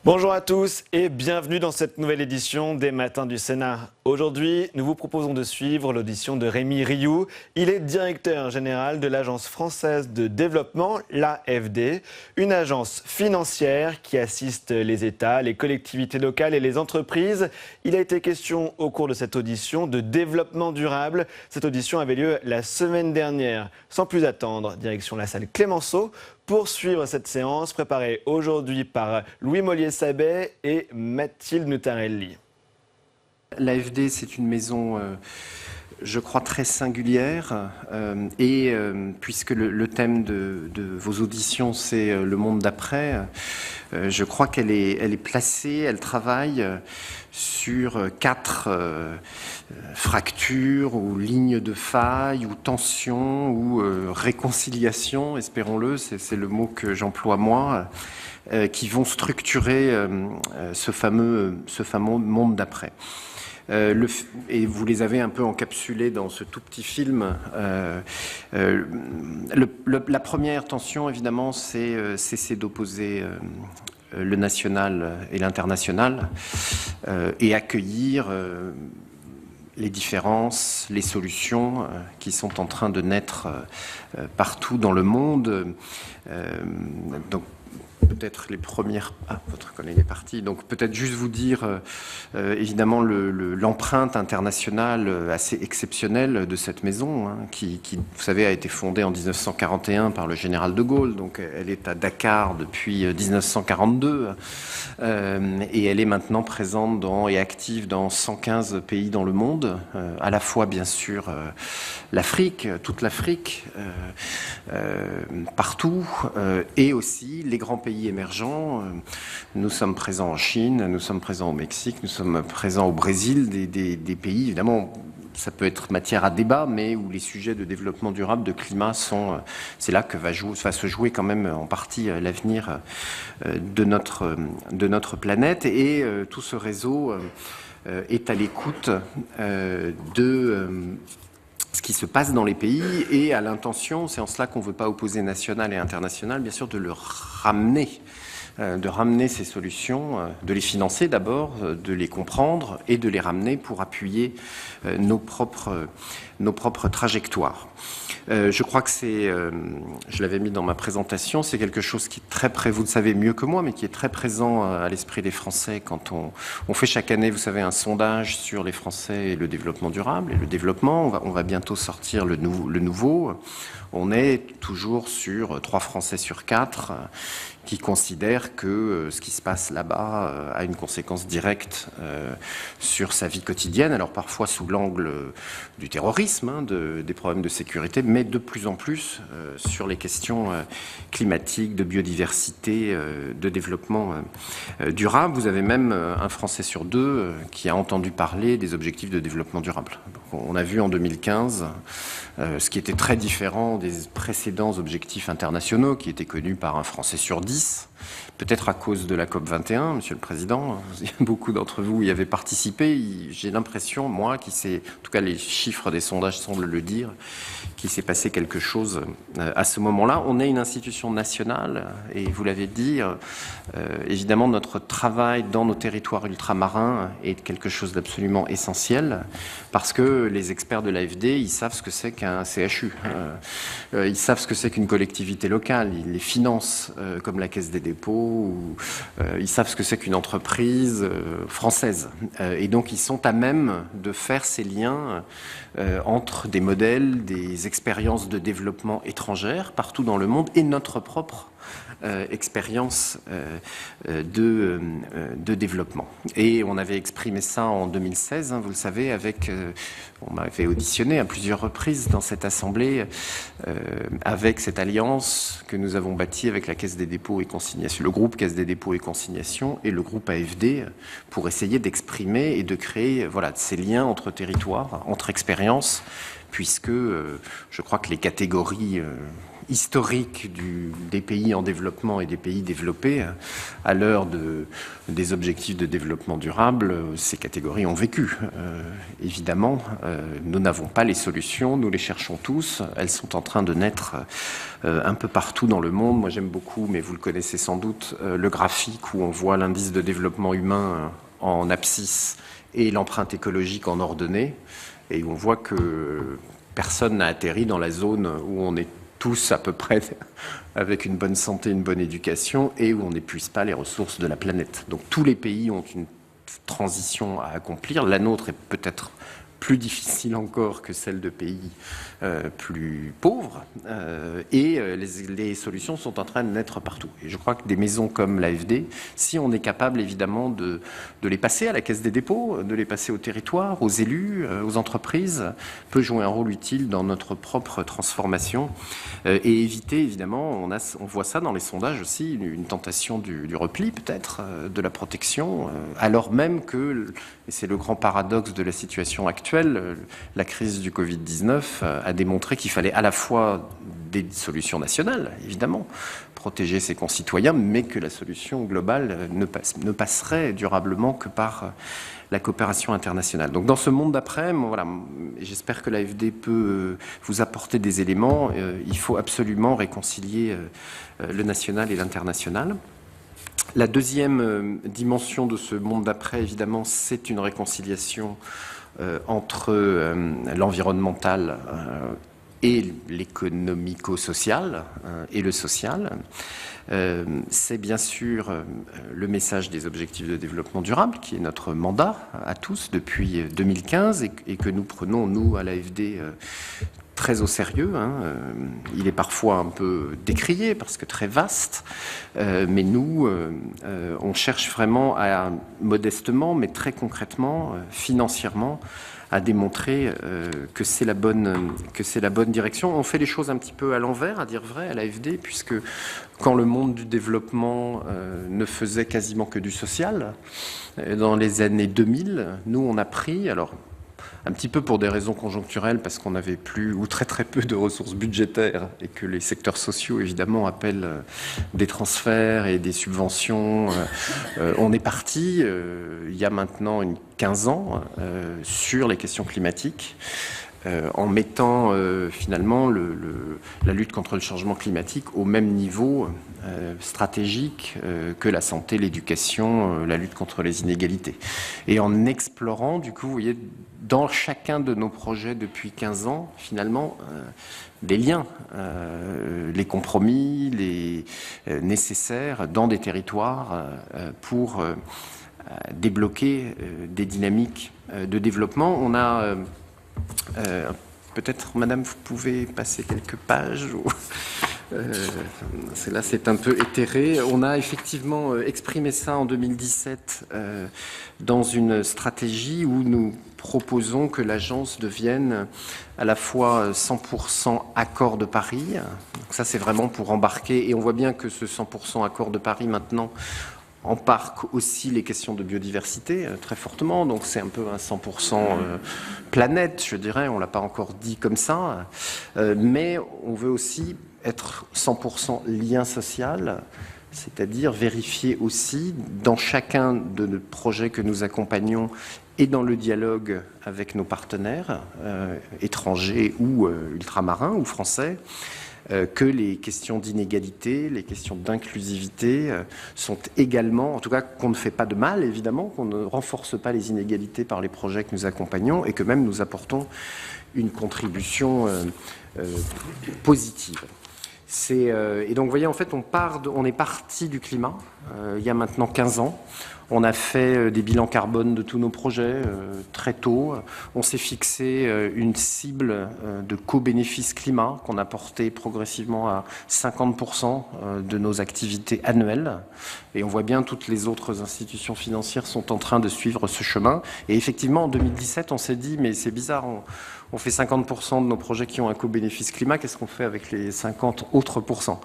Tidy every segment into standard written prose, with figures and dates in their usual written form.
Bonjour à tous et bienvenue dans cette nouvelle édition des Matins du Sénat. Aujourd'hui, nous vous proposons de suivre l'audition de Rémi Rioux. Il est directeur général de l'Agence française de développement, l'AFD, une agence financière qui assiste les États, les collectivités locales et les entreprises. Il a été question au cours de cette audition de développement durable. Cette audition avait lieu la semaine dernière. Sans plus attendre, direction la salle Clémenceau pour suivre cette séance préparée aujourd'hui par Louis Mollier-Sabet et Mathilde Nutarelli. L'AFD, c'est une maison, je crois, très singulière. Puisque le thème de vos auditions, c'est le monde d'après, je crois qu'elle est placée, elle travaille sur 4 fractures ou lignes de faille ou tensions ou réconciliation, espérons-le, c'est le mot que j'emploie moi, qui vont structurer ce fameux monde d'après. Et vous les avez un peu encapsulés dans ce tout petit film. La première tension, évidemment, c'est cesser d'opposer le national et l'international et accueillir les différences, les solutions qui sont en train de naître partout dans le monde. Donc, peut-être les premières... Ah, votre collègue est parti. Donc peut-être juste vous dire, évidemment, l'empreinte internationale assez exceptionnelle de cette maison, hein, qui, vous savez, a été fondée en 1941 par le général de Gaulle. Donc elle est à Dakar depuis 1942. Et elle est maintenant présente et active dans 115 pays dans le monde, à la fois, bien sûr, l'Afrique, toute l'Afrique, partout, et aussi les grands pays émergents. Nous sommes présents en Chine, nous sommes présents au Mexique, nous sommes présents au Brésil, des pays, évidemment, ça peut être matière à débat, mais où les sujets de développement durable, de climat c'est là que va se jouer quand même en partie l'avenir de notre planète. Et tout ce réseau est à l'écoute de ce qui se passe dans les pays et à l'intention, c'est en cela qu'on ne veut pas opposer national et international, bien sûr, de le ramener, ces solutions, de les financer d'abord, de les comprendre et de les ramener pour appuyer nos propres trajectoires. Je crois que je l'avais mis dans ma présentation, c'est quelque chose qui est très vous le savez mieux que moi, mais qui est très présent à l'esprit des Français quand on fait chaque année, vous savez, un sondage sur les Français et le développement durable et le développement. On va bientôt sortir le nouveau. On est toujours sur 3 Français sur 4 qui considèrent que ce qui se passe là-bas a une conséquence directe sur sa vie quotidienne, alors parfois sous l'angle du terrorisme, hein, des problèmes de sécurité, mais de plus en plus sur les questions climatiques, de biodiversité, de développement durable. Vous avez même un Français sur 2 qui a entendu parler des objectifs de développement durable. Donc, on a vu en 2015 ce qui était très différent des précédents objectifs internationaux qui étaient connus par un Français sur 10, peut-être à cause de la COP21, Monsieur le Président. Beaucoup d'entre vous y avez participé. J'ai l'impression, moi, en tout cas les chiffres des sondages semblent le dire, qu'il s'est passé quelque chose à ce moment-là. On est une institution nationale et vous l'avez dit, évidemment notre travail dans nos territoires ultramarins est quelque chose d'absolument essentiel parce que les experts de l'AFD, ils savent ce que c'est qu'un CHU. Ils savent ce que c'est qu'une collectivité locale. Ils les financent comme la Caisse des dépôts ou ils savent ce que c'est qu'une entreprise française. Et donc ils sont à même de faire ces liens entre des modèles, des expériences de développement étrangères partout dans le monde et notre propre expérience de développement. Et on avait exprimé ça en 2016, hein, vous le savez, on m'avait auditionné à plusieurs reprises dans cette assemblée avec cette alliance que nous avons bâtie avec la Caisse des dépôts et consignations, le groupe Caisse des dépôts et consignations et le groupe AFD pour essayer d'exprimer et de créer ces liens entre territoires, entre expériences, puisque je crois que les catégories historique des pays en développement et des pays développés. À l'heure des objectifs de développement durable, ces catégories ont vécu. Évidemment, nous n'avons pas les solutions, nous les cherchons tous. Elles sont en train de naître un peu partout dans le monde. Moi, j'aime beaucoup, mais vous le connaissez sans doute, le graphique où on voit l'indice de développement humain en abscisse et l'empreinte écologique en ordonnée, et où on voit que personne n'a atterri dans la zone où on est tous à peu près avec une bonne santé, une bonne éducation, et où on n'épuise pas les ressources de la planète. Donc tous les pays ont une transition à accomplir. La nôtre est peut-être plus difficile encore que celle de pays plus pauvres, et les solutions sont en train de naître partout. Et je crois que des maisons comme l'AFD, si on est capable évidemment de les passer à la Caisse des dépôts, de les passer au territoire, aux élus, aux entreprises, peut jouer un rôle utile dans notre propre transformation et éviter évidemment, on voit ça dans les sondages aussi, une tentation du repli peut-être, de la protection, alors même que, et c'est le grand paradoxe de la situation actuelle, la crise du Covid-19 a démontré qu'il fallait à la fois des solutions nationales, évidemment, protéger ses concitoyens, mais que la solution globale ne passerait durablement que par la coopération internationale. Donc dans ce monde d'après, voilà, j'espère que l'AFD peut vous apporter des éléments. Il faut absolument réconcilier le national et l'international. La deuxième dimension de ce monde d'après, évidemment, c'est une réconciliation entre l'environnemental et l'économico-social et le social. C'est bien sûr le message des objectifs de développement durable qui est notre mandat à tous depuis 2015 et que nous prenons, nous, à l'AFD, très au sérieux. Il est parfois un peu décrié parce que très vaste, mais nous, on cherche vraiment à, modestement, mais très concrètement, financièrement, à démontrer que c'est la bonne direction. On fait les choses un petit peu à l'envers, à dire vrai, à l'AFD, puisque quand le monde du développement ne faisait quasiment que du social, dans les années 2000, nous, on a pris, alors un petit peu pour des raisons conjoncturelles, parce qu'on n'avait plus ou très très peu de ressources budgétaires et que les secteurs sociaux évidemment appellent des transferts et des subventions. On est parti il y a maintenant 15 ans sur les questions climatiques. En mettant finalement la lutte contre le changement climatique au même niveau stratégique que la santé, l'éducation, la lutte contre les inégalités. Et en explorant, du coup, vous voyez, dans chacun de nos projets depuis 15 ans, finalement, des liens, les compromis, les nécessaires dans des territoires pour débloquer des dynamiques de développement. On a peut-être, madame, vous pouvez passer quelques pages. Là, c'est un peu éthéré. On a effectivement exprimé ça en 2017 dans une stratégie où nous proposons que l'agence devienne à la fois 100% accord de Paris. Donc ça, c'est vraiment pour embarquer. Et on voit bien que ce 100% accord de Paris, maintenant, embarque aussi les questions de biodiversité très fortement, donc c'est un peu un 100% planète, je dirais, on ne l'a pas encore dit comme ça, mais on veut aussi être 100% lien social, c'est-à-dire vérifier aussi dans chacun de nos projets que nous accompagnons et dans le dialogue avec nos partenaires étrangers ou ultramarins ou français, que les questions d'inégalité, les questions d'inclusivité sont également, en tout cas qu'on ne fait pas de mal évidemment, qu'on ne renforce pas les inégalités par les projets que nous accompagnons et que même nous apportons une contribution positive. Et donc vous voyez, en fait on est parti du climat il y a maintenant 15 ans. On a fait des bilans carbone de tous nos projets très tôt. On s'est fixé une cible de co-bénéfice climat qu'on a porté progressivement à 50% de nos activités annuelles. Et on voit bien toutes les autres institutions financières sont en train de suivre ce chemin. Et effectivement, en 2017, on s'est dit, mais c'est bizarre, on fait 50% de nos projets qui ont un co-bénéfice climat, qu'est-ce qu'on fait avec les 50 autres pourcents ?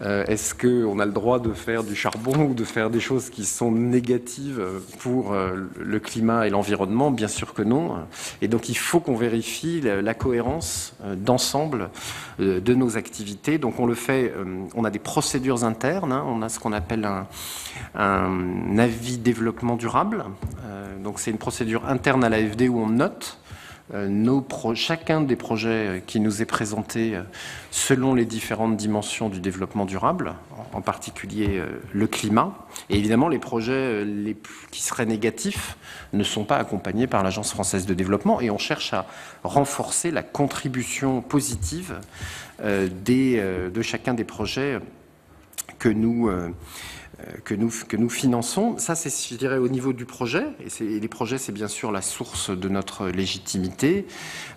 Est-ce qu'on a le droit de faire du charbon ou de faire des choses qui sont négatives négative pour le climat et l'environnement? Bien sûr que non. Et donc il faut qu'on vérifie la cohérence d'ensemble de nos activités. Donc on le fait, on a des procédures internes, on a ce qu'on appelle un avis développement durable. Donc c'est une procédure interne à l'AFD où on note chacun des projets qui nous est présenté selon les différentes dimensions du développement durable, en particulier le climat. Et évidemment, les projets qui seraient négatifs ne sont pas accompagnés par l'Agence française de développement, et on cherche à renforcer la contribution positive de chacun des projets que nous finançons. Ça, c'est, je dirais, au niveau du projet. Et les projets, c'est bien sûr la source de notre légitimité.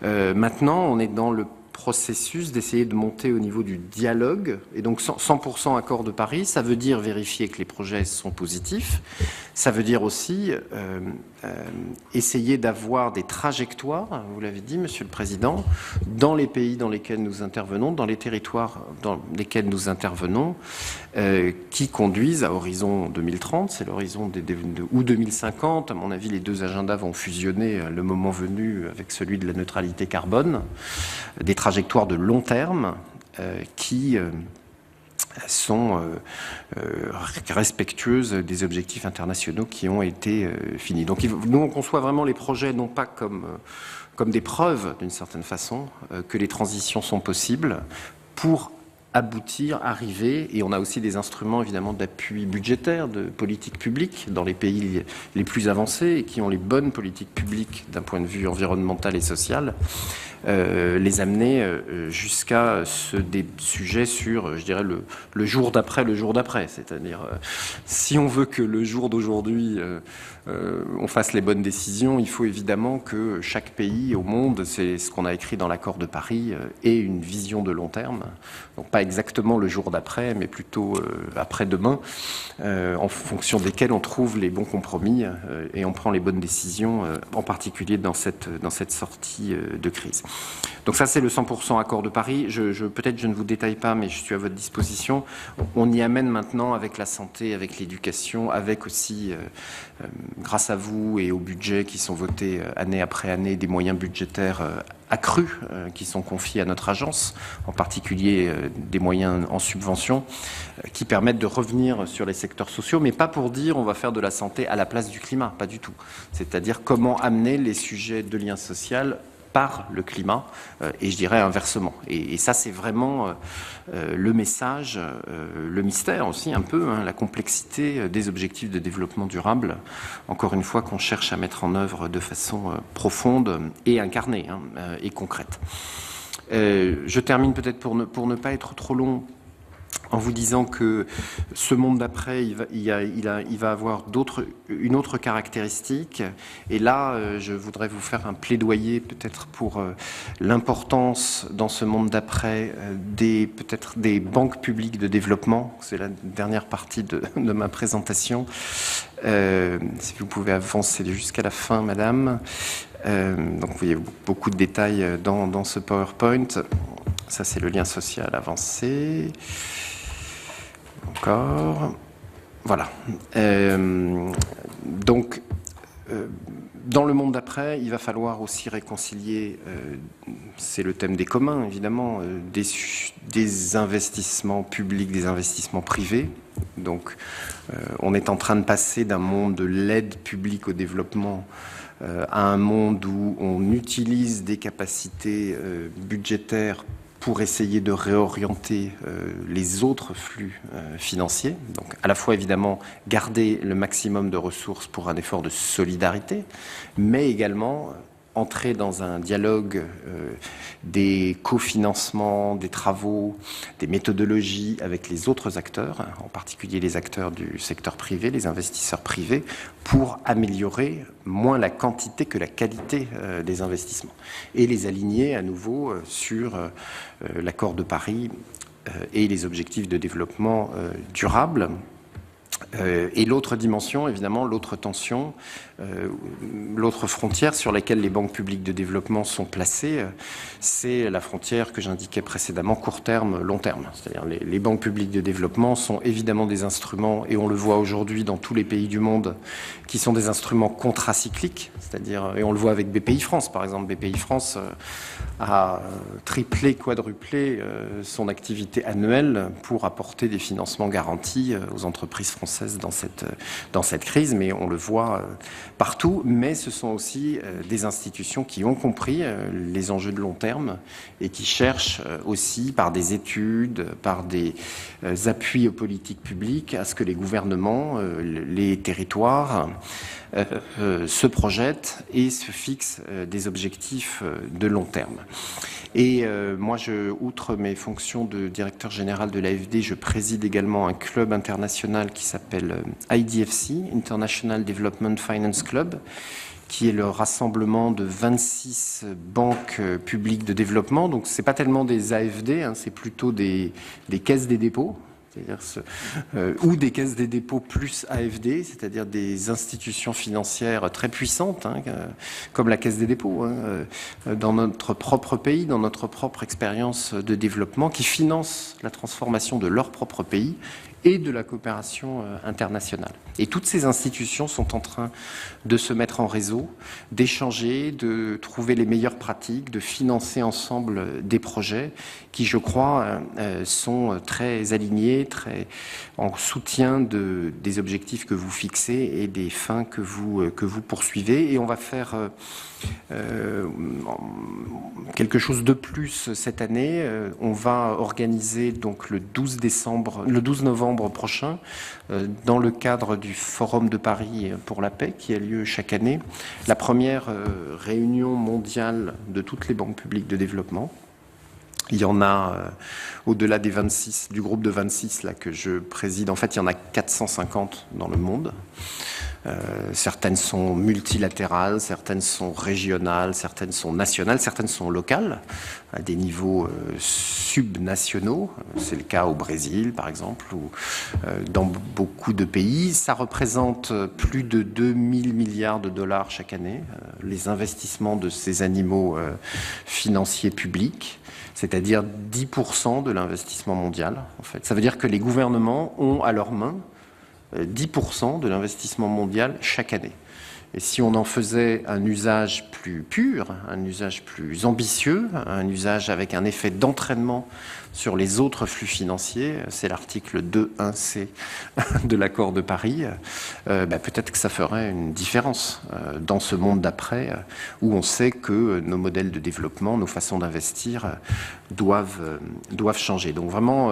Maintenant, on est dans le processus d'essayer de monter au niveau du dialogue. Et donc, 100% accord de Paris, ça veut dire vérifier que les projets sont positifs. Ça veut dire aussi essayer d'avoir des trajectoires, vous l'avez dit, Monsieur le Président, dans les pays dans lesquels nous intervenons, dans les territoires dans lesquels nous intervenons, qui conduisent à horizon 2030, c'est l'horizon ou 2050. À mon avis, les deux agendas vont fusionner le moment venu avec celui de la neutralité carbone. Des trajectoires de long terme qui sont respectueuses des objectifs internationaux qui ont été finis. Donc nous, on conçoit vraiment les projets non pas comme des preuves, d'une certaine façon, que les transitions sont possibles pour aboutir, arriver, et on a aussi des instruments évidemment d'appui budgétaire, de politique publique dans les pays les plus avancés et qui ont les bonnes politiques publiques d'un point de vue environnemental et social, les amener jusqu'à des sujets sur, je dirais, le jour d'après, c'est-à-dire si on veut que le jour d'aujourd'hui on fasse les bonnes décisions, il faut évidemment que chaque pays au monde, c'est ce qu'on a écrit dans l'accord de Paris, ait une vision de long terme, donc pas exactement le jour d'après, mais plutôt après-demain, en fonction desquels on trouve les bons compromis et on prend les bonnes décisions, en particulier dans cette sortie de crise. Donc ça, c'est le 100% accord de Paris. Peut-être je ne vous détaille pas, mais je suis à votre disposition. On y amène maintenant avec la santé, avec l'éducation, avec aussi, grâce à vous et au budget qui sont votés année après année, des moyens budgétaires accrus qui sont confiés à notre agence, en particulier des moyens en subvention, qui permettent de revenir sur les secteurs sociaux, mais pas pour dire on va faire de la santé à la place du climat, pas du tout. C'est-à-dire comment amener les sujets de lien social par le climat, et je dirais inversement. Et ça, c'est vraiment le message, le mystère aussi un peu, la complexité des objectifs de développement durable, encore une fois, qu'on cherche à mettre en œuvre de façon profonde et incarnée et concrète. Je termine peut-être pour ne pas être trop long, en vous disant que ce monde d'après, il va avoir une autre caractéristique. Et là, je voudrais vous faire un plaidoyer peut-être pour l'importance dans ce monde d'après peut-être des banques publiques de développement. C'est la dernière partie de ma présentation. Si vous pouvez avancer jusqu'à la fin, Madame. Donc vous voyez beaucoup de détails dans ce PowerPoint. Ça, c'est le lien social avancé. Encore. Voilà. Donc, dans le monde d'après, il va falloir aussi réconcilier, c'est le thème des communs, évidemment, des investissements publics, des investissements privés. Donc, on est en train de passer d'un monde de l'aide publique au développement à un monde où on utilise des capacités budgétaires pour essayer de réorienter les autres flux financiers. Donc à la fois évidemment garder le maximum de ressources pour un effort de solidarité, mais également entrer dans un dialogue des cofinancements, des travaux, des méthodologies avec les autres acteurs, en particulier les acteurs du secteur privé, les investisseurs privés, pour améliorer moins la quantité que la qualité des investissements et les aligner à nouveau sur l'accord de Paris et les objectifs de développement durable. Et l'autre dimension, évidemment, l'autre tension, l'autre frontière sur laquelle les banques publiques de développement sont placées, c'est la frontière que j'indiquais précédemment, court terme, long terme. C'est-à-dire les banques publiques de développement sont évidemment des instruments, et on le voit aujourd'hui dans tous les pays du monde, qui sont des instruments contracycliques, c'est-à-dire, et on le voit avec BPI France, par exemple. BPI France a triplé, quadruplé son activité annuelle pour apporter des financements garantis aux entreprises françaises dans cette crise, mais on le voit partout. Mais ce sont aussi des institutions qui ont compris les enjeux de long terme et qui cherchent aussi par des études, par des appuis aux politiques publiques, à ce que les gouvernements, les territoires se projettent et se fixent des objectifs de long terme. Et moi, outre mes fonctions de directeur général de l'AFD, je préside également un club international qui s'appelle IDFC, International Development Finance Club, qui est le rassemblement de 26 banques publiques de développement. Donc, ce n'est pas tellement des AFD, c'est plutôt des caisses des dépôts. Ou des caisses des dépôts plus AFD, c'est-à-dire des institutions financières très puissantes, comme la Caisse des dépôts, dans notre propre pays, dans notre propre expérience de développement, qui financent la transformation de leur propre pays et de la coopération internationale. Et toutes ces institutions sont en train de se mettre en réseau, d'échanger, de trouver les meilleures pratiques, de financer ensemble des projets qui, je crois, sont très alignés, très en soutien des objectifs que vous fixez et des fins que vous poursuivez. Et on va faire quelque chose de plus cette année. On va organiser donc le 12 novembre prochain, dans le cadre du Forum de Paris pour la paix qui a lieu chaque année, la première réunion mondiale de toutes les banques publiques de développement. Il y en a au-delà des 26, du groupe de 26 là, que je préside. En fait, il y en a 450 dans le monde. Certaines sont multilatérales, certaines sont régionales, certaines sont nationales, certaines sont locales, à des niveaux subnationaux. C'est le cas au Brésil, par exemple, ou dans beaucoup de pays. Ça représente plus de 2000 milliards de dollars chaque année, les investissements de ces animaux financiers publics, c'est-à-dire 10% de l'investissement mondial. En fait. Ça veut dire que les gouvernements ont à leurs mains 10% de l'investissement mondial chaque année. Et si on en faisait un usage plus pur, un usage plus ambitieux, un usage avec un effet d'entraînement sur les autres flux financiers, c'est l'article 2.1c de l'accord de Paris, peut-être que ça ferait une différence dans ce monde d'après, où on sait que nos modèles de développement, nos façons d'investir doivent changer. Donc vraiment,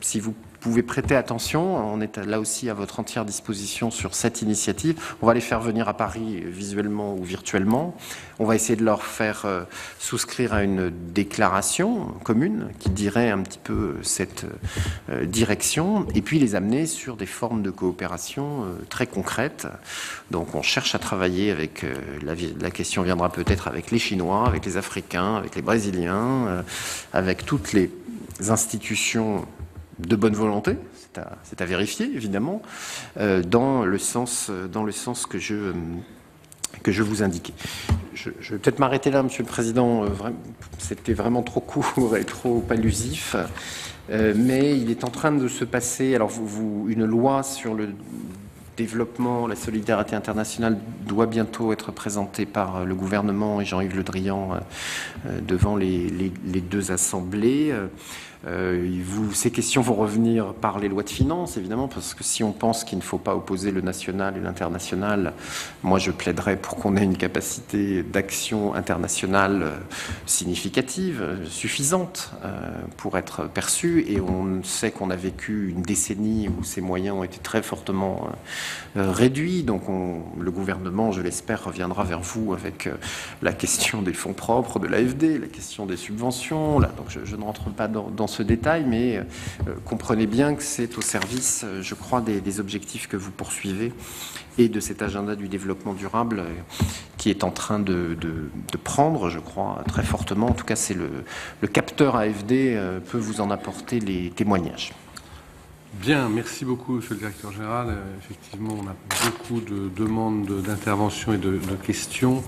si vous pouvez prêter attention, on est là aussi à votre entière disposition sur cette initiative. On va les faire venir à Paris visuellement ou virtuellement. On va essayer de leur faire souscrire à une déclaration commune qui dirait un petit peu cette direction et puis les amener sur des formes de coopération très concrètes. Donc on cherche à travailler avec, la question viendra peut-être avec les Chinois, avec les Africains, avec les Brésiliens, avec toutes les institutions de bonne volonté, c'est à vérifier évidemment, dans le sens que je vous indiquais. Je vais peut-être m'arrêter là, Monsieur le Président. C'était vraiment trop court et trop allusif, mais il est en train de se passer. Alors, une loi sur le développement, la solidarité internationale doit bientôt être présentée par le gouvernement et Jean-Yves Le Drian devant les deux assemblées. Ces questions vont revenir par les lois de finances, évidemment, parce que si on pense qu'il ne faut pas opposer le national et l'international, moi je plaiderais pour qu'on ait une capacité d'action internationale significative, suffisante, pour être perçue. Et on sait qu'on a vécu une décennie où ces moyens ont été très fortement réduits. Donc le gouvernement, je l'espère, reviendra vers vous avec la question des fonds propres de l'AFD, la question des subventions. Là, donc je ne rentre pas dans ce détail, mais comprenez bien que c'est au service, je crois, des objectifs que vous poursuivez et de cet agenda du développement durable qui est en train de prendre, je crois, très fortement. En tout cas, c'est le capteur AFD peut vous en apporter les témoignages. Bien, merci beaucoup, Monsieur le Directeur Général. Effectivement, on a beaucoup de demandes d'intervention et de questions.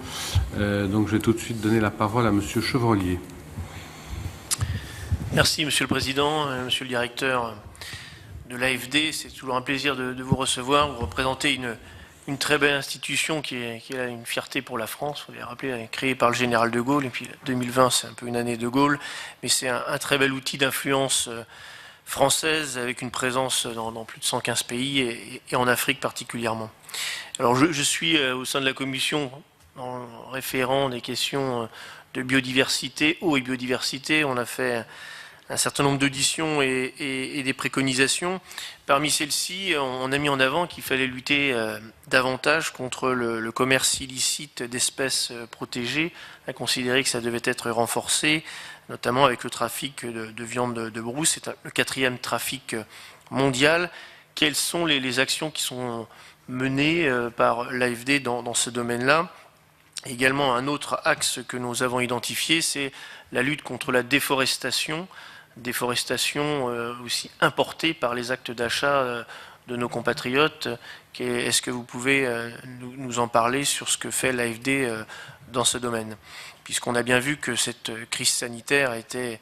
Donc, je vais tout de suite donner la parole à Monsieur Chevrollier. Merci, Monsieur le Président, Monsieur le Directeur de l'AFD. C'est toujours un plaisir de vous recevoir. Vous représentez une très belle institution qui est une fierté pour la France. Vous l'avez rappelé, elle est créée par le général de Gaulle. Et puis 2020, c'est un peu une année de Gaulle. Mais c'est un très bel outil d'influence française avec une présence dans plus de 115 pays et en Afrique particulièrement. Alors je suis au sein de la commission en référent des questions de biodiversité, eau et biodiversité. On a fait un certain nombre d'auditions et des préconisations. Parmi celles-ci, on a mis en avant qu'il fallait lutter davantage contre le commerce illicite d'espèces protégées, à considérer que ça devait être renforcé, notamment avec le trafic de viande de brousse. C'est le 4e trafic mondial. Quelles sont les actions qui sont menées par l'AFD dans ce domaine-là? Également, un autre axe que nous avons identifié, c'est la lutte contre la déforestation aussi importée par les actes d'achat de nos compatriotes. Est-ce que vous pouvez nous en parler sur ce que fait l'AFD dans ce domaine? Puisqu'on a bien vu que cette crise sanitaire était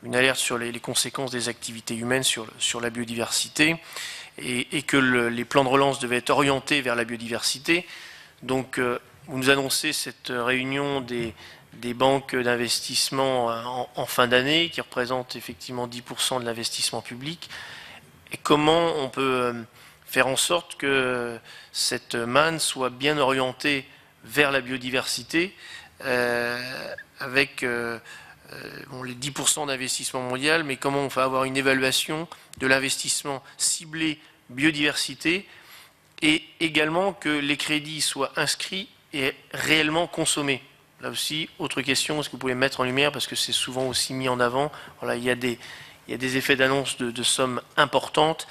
une alerte sur les conséquences des activités humaines sur la biodiversité et que les plans de relance devaient être orientés vers la biodiversité. Donc, vous nous annoncez cette réunion des banques d'investissement en fin d'année, qui représentent effectivement 10% de l'investissement public. Et comment on peut faire en sorte que cette manne soit bien orientée vers la biodiversité, avec les 10% d'investissement mondial, mais comment on va avoir une évaluation de l'investissement ciblé biodiversité, et également que les crédits soient inscrits et réellement consommés. Là aussi, autre question, est-ce que vous pouvez mettre en lumière, parce que c'est souvent aussi mis en avant, voilà, il y a des effets d'annonce de sommes importantes,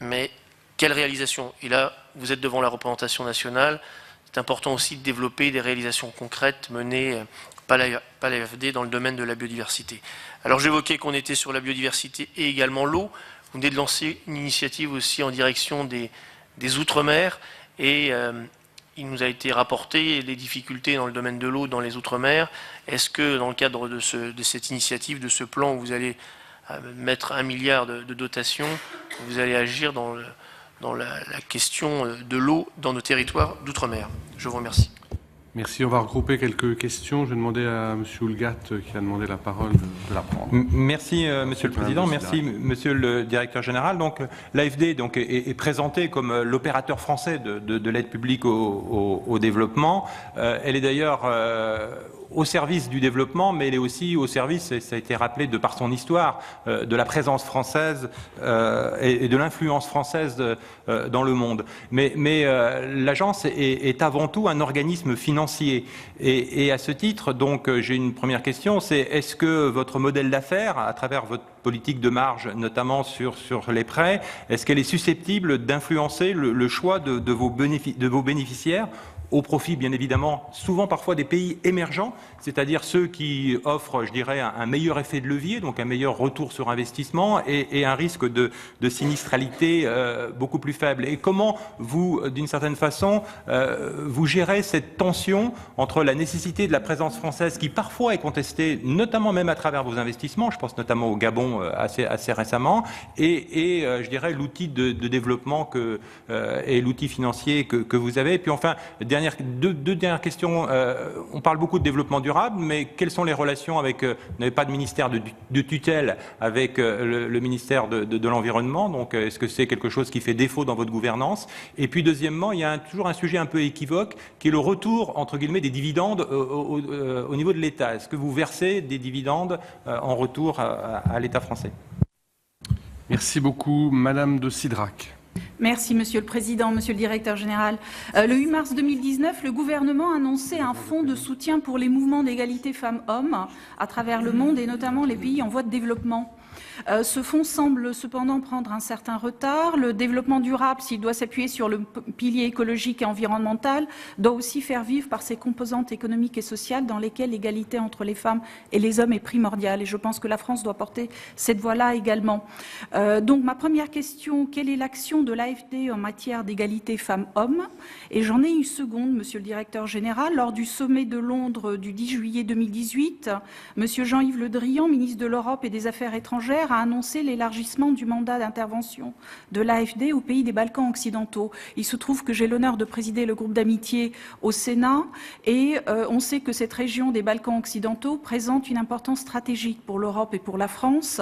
mais quelle réalisation? Et là, vous êtes devant la représentation nationale, c'est important aussi de développer des réalisations concrètes menées par l'AFD dans le domaine de la biodiversité. Alors j'évoquais qu'on était sur la biodiversité et également l'eau. Vous venez de lancer une initiative aussi en direction des Outre-mer, et il nous a été rapporté les difficultés dans le domaine de l'eau dans les Outre-mer. Est-ce que dans le cadre de cette initiative, de ce plan où vous allez mettre 1 milliard de dotation, vous allez agir dans la question de l'eau dans nos territoires d'outre-mer? Je vous remercie. Merci. On va regrouper quelques questions. Je vais demander à M. Houlgat, qui a demandé la parole, de la prendre. Merci, Monsieur le Président. Merci, Monsieur le Directeur Général. Donc, l'AFD est présenté comme l'opérateur français de l'aide publique au développement. Elle est d'ailleurs au service du développement, mais elle est aussi au service, et ça a été rappelé de par son histoire, de la présence française et de l'influence française dans le monde. Mais l'agence est avant tout un organisme financier. Et à ce titre, donc, j'ai une première question, c'est est-ce que votre modèle d'affaires, à travers votre politique de marge, notamment sur les prêts, est-ce qu'elle est susceptible d'influencer le choix de vos bénéficiaires, au profit, bien évidemment, souvent parfois des pays émergents, c'est-à-dire ceux qui offrent, je dirais, un meilleur effet de levier, donc un meilleur retour sur investissement et un risque de sinistralité beaucoup plus faible. Et comment vous, d'une certaine façon, vous gérez cette tension entre la nécessité de la présence française, qui parfois est contestée, notamment même à travers vos investissements, je pense notamment au Gabon assez récemment, et je dirais l'outil de développement et l'outil financier que vous avez. Et puis enfin, deux dernières questions. On parle beaucoup de développement durable, mais quelles sont les relations avec, vous n'avez pas de ministère de tutelle avec le ministère de l'Environnement, donc est-ce que c'est quelque chose qui fait défaut dans votre gouvernance? Et puis deuxièmement, il y a toujours un sujet un peu équivoque, qui est le retour, entre guillemets, des dividendes au niveau de l'État. Est-ce que vous versez des dividendes en retour à l'État français? Merci beaucoup. Madame de Cidrac. Merci, Monsieur le Président, Monsieur le Directeur Général. Le 8 mars 2019, le gouvernement a annoncé un fonds de soutien pour les mouvements d'égalité femmes-hommes à travers le monde et notamment les pays en voie de développement. Ce fonds semble cependant prendre un certain retard. Le développement durable, s'il doit s'appuyer sur le pilier écologique et environnemental, doit aussi faire vivre par ses composantes économiques et sociales dans lesquelles l'égalité entre les femmes et les hommes est primordiale. Et je pense que la France doit porter cette voie-là également. Donc ma première question, quelle est l'action de l'AFD en matière d'égalité femmes-hommes? Et j'en ai une seconde, Monsieur le Directeur Général. Lors du sommet de Londres du 10 juillet 2018, Monsieur Jean-Yves Le Drian, ministre de l'Europe et des Affaires étrangères, a annoncé l'élargissement du mandat d'intervention de l'AFD aux pays des Balkans occidentaux. Il se trouve que j'ai l'honneur de présider le groupe d'amitié au Sénat et on sait que cette région des Balkans occidentaux présente une importance stratégique pour l'Europe et pour la France,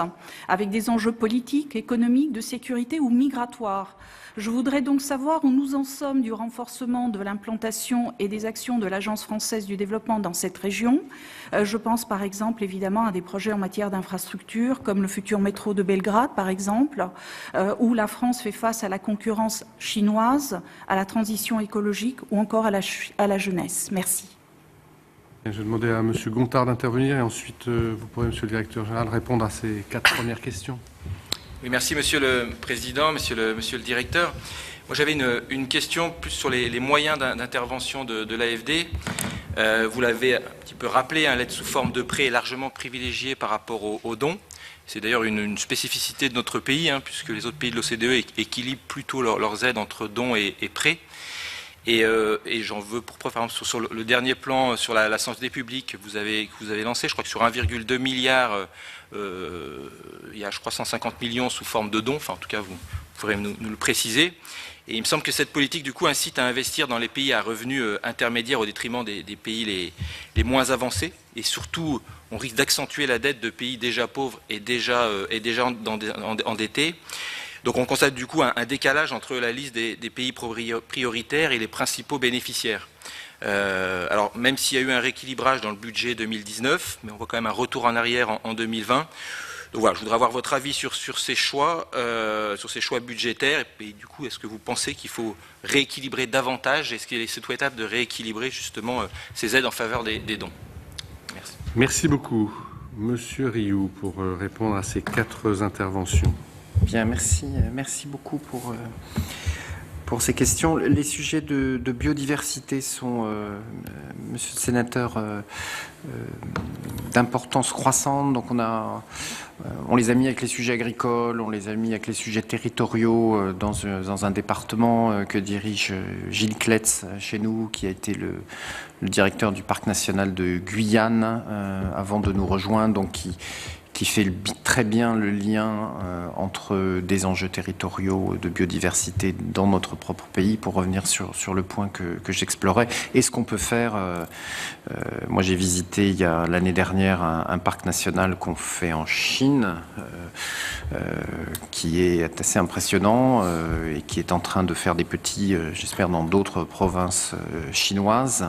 avec des enjeux politiques, économiques, de sécurité ou migratoires. Je voudrais donc savoir où nous en sommes du renforcement de l'implantation et des actions de l'Agence française du développement dans cette région. Je pense par exemple évidemment à des projets en matière d'infrastructure comme le futur métro de Belgrade par exemple, où la France fait face à la concurrence chinoise, à la transition écologique ou encore à la jeunesse. Merci. Je vais demander à M. Gontard d'intervenir et ensuite vous pourrez, M. le Directeur Général, répondre à ces 4 premières questions. Oui, merci Monsieur le Président, Monsieur le Directeur. Moi j'avais une question plus sur les moyens d'intervention de l'AFD. Vous l'avez un petit peu rappelé, l'aide sous forme de prêt est largement privilégiée par rapport aux dons. C'est d'ailleurs une spécificité de notre pays, puisque les autres pays de l'OCDE équilibrent plutôt leurs aides entre dons et prêts. Et j'en veux pour preuve, par exemple, sur le dernier plan sur la santé publique que vous avez lancé, je crois que sur 1,2 milliard, il y a, je crois, 150 millions sous forme de dons. Enfin, en tout cas, vous pourrez nous le préciser. Et il me semble que cette politique, du coup, incite à investir dans les pays à revenus intermédiaires au détriment des pays les moins avancés. Et surtout, on risque d'accentuer la dette de pays déjà pauvres et déjà endettés. Donc on constate du coup un décalage entre la liste des pays prioritaires et les principaux bénéficiaires. Alors même s'il y a eu un rééquilibrage dans le budget 2019, mais on voit quand même un retour en arrière en 2020. Donc voilà, je voudrais avoir votre avis sur ces choix budgétaires. Et du coup, est-ce que vous pensez qu'il faut rééquilibrer davantage? Est-ce qu'il est souhaitable de rééquilibrer justement ces aides en faveur des dons? Merci. Merci beaucoup. Monsieur Rioux, pour répondre à ces 4 interventions. Bien, merci beaucoup pour ces questions. Les sujets de biodiversité sont, monsieur le sénateur, d'importance croissante. Donc on les a mis avec les sujets agricoles, on les a mis avec les sujets territoriaux dans un département que dirige Gilles Cletz chez nous, qui a été le directeur du parc national de Guyane avant de nous rejoindre, donc qui fait très bien le lien entre des enjeux territoriaux de biodiversité dans notre propre pays, pour revenir sur le point que j'explorais. Et ce qu'on peut faire, moi j'ai visité il y a l'année dernière un parc national qu'on fait en Chine, qui est assez impressionnant et qui est en train de faire des petits, j'espère, dans d'autres provinces chinoises.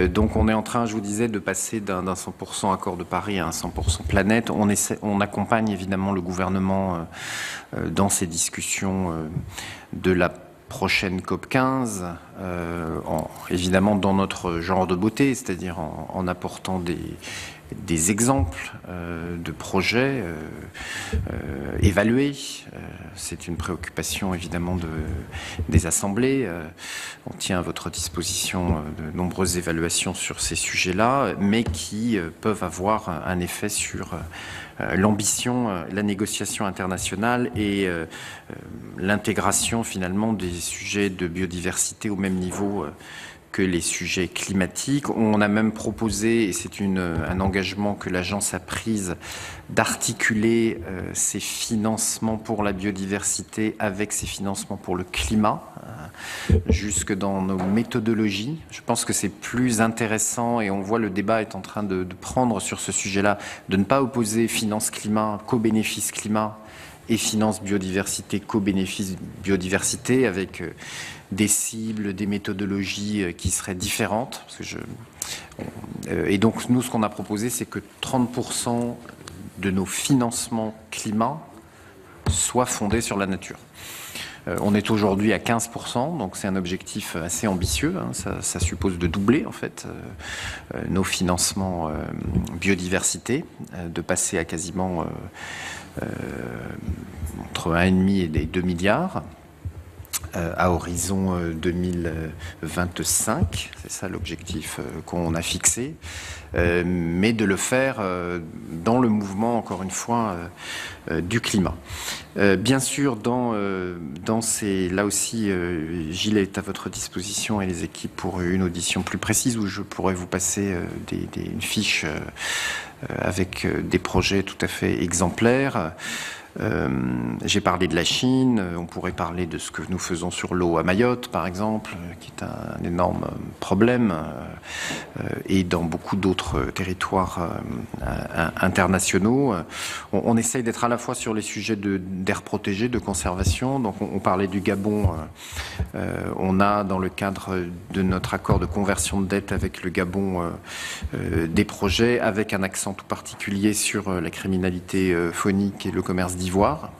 Donc on est en train, je vous disais, de passer d'un 100% accord de Paris à un 100% planète. On accompagne évidemment le gouvernement dans ces discussions de la prochaine COP15, évidemment dans notre genre de beauté, c'est-à-dire en apportant des exemples de projets évalués. C'est une préoccupation évidemment des assemblées. On tient à votre disposition de nombreuses évaluations sur ces sujets-là, mais qui peuvent avoir un effet sur l'ambition, la négociation internationale et l'intégration finalement des sujets de biodiversité au même niveau que les sujets climatiques. On a même proposé, et c'est un engagement que l'agence a pris, d'articuler ses financements pour la biodiversité avec ses financements pour le climat, jusque dans nos méthodologies. Je pense que c'est plus intéressant, et on voit le débat est en train de prendre sur ce sujet-là, de ne pas opposer finance climat, co-bénéfice climat, et finance biodiversité, co-bénéfice biodiversité, avec des cibles, des méthodologies qui seraient différentes. Et donc nous, ce qu'on a proposé, c'est que 30% de nos financements climat soient fondés sur la nature. On est aujourd'hui à 15%, donc c'est un objectif assez ambitieux. Ça suppose de doubler en fait nos financements biodiversité, de passer à quasiment entre 1,5 et 2 milliards. À horizon 2025, c'est ça l'objectif qu'on a fixé, mais de le faire dans le mouvement, encore une fois, du climat. Bien sûr, dans ces, là aussi, Gilles est à votre disposition et les équipes pour une audition plus précise où je pourrais vous passer une fiche avec des projets tout à fait exemplaires. J'ai parlé de la Chine, on pourrait parler de ce que nous faisons sur l'eau à Mayotte, par exemple, qui est un énorme problème, et dans beaucoup d'autres territoires internationaux. On essaye d'être à la fois sur les sujets d'air protégé, de conservation. Donc on parlait du Gabon. On a, dans le cadre de notre accord de conversion de dette avec le Gabon, des projets avec un accent tout particulier sur la criminalité phonique et le commerce d'ivoire.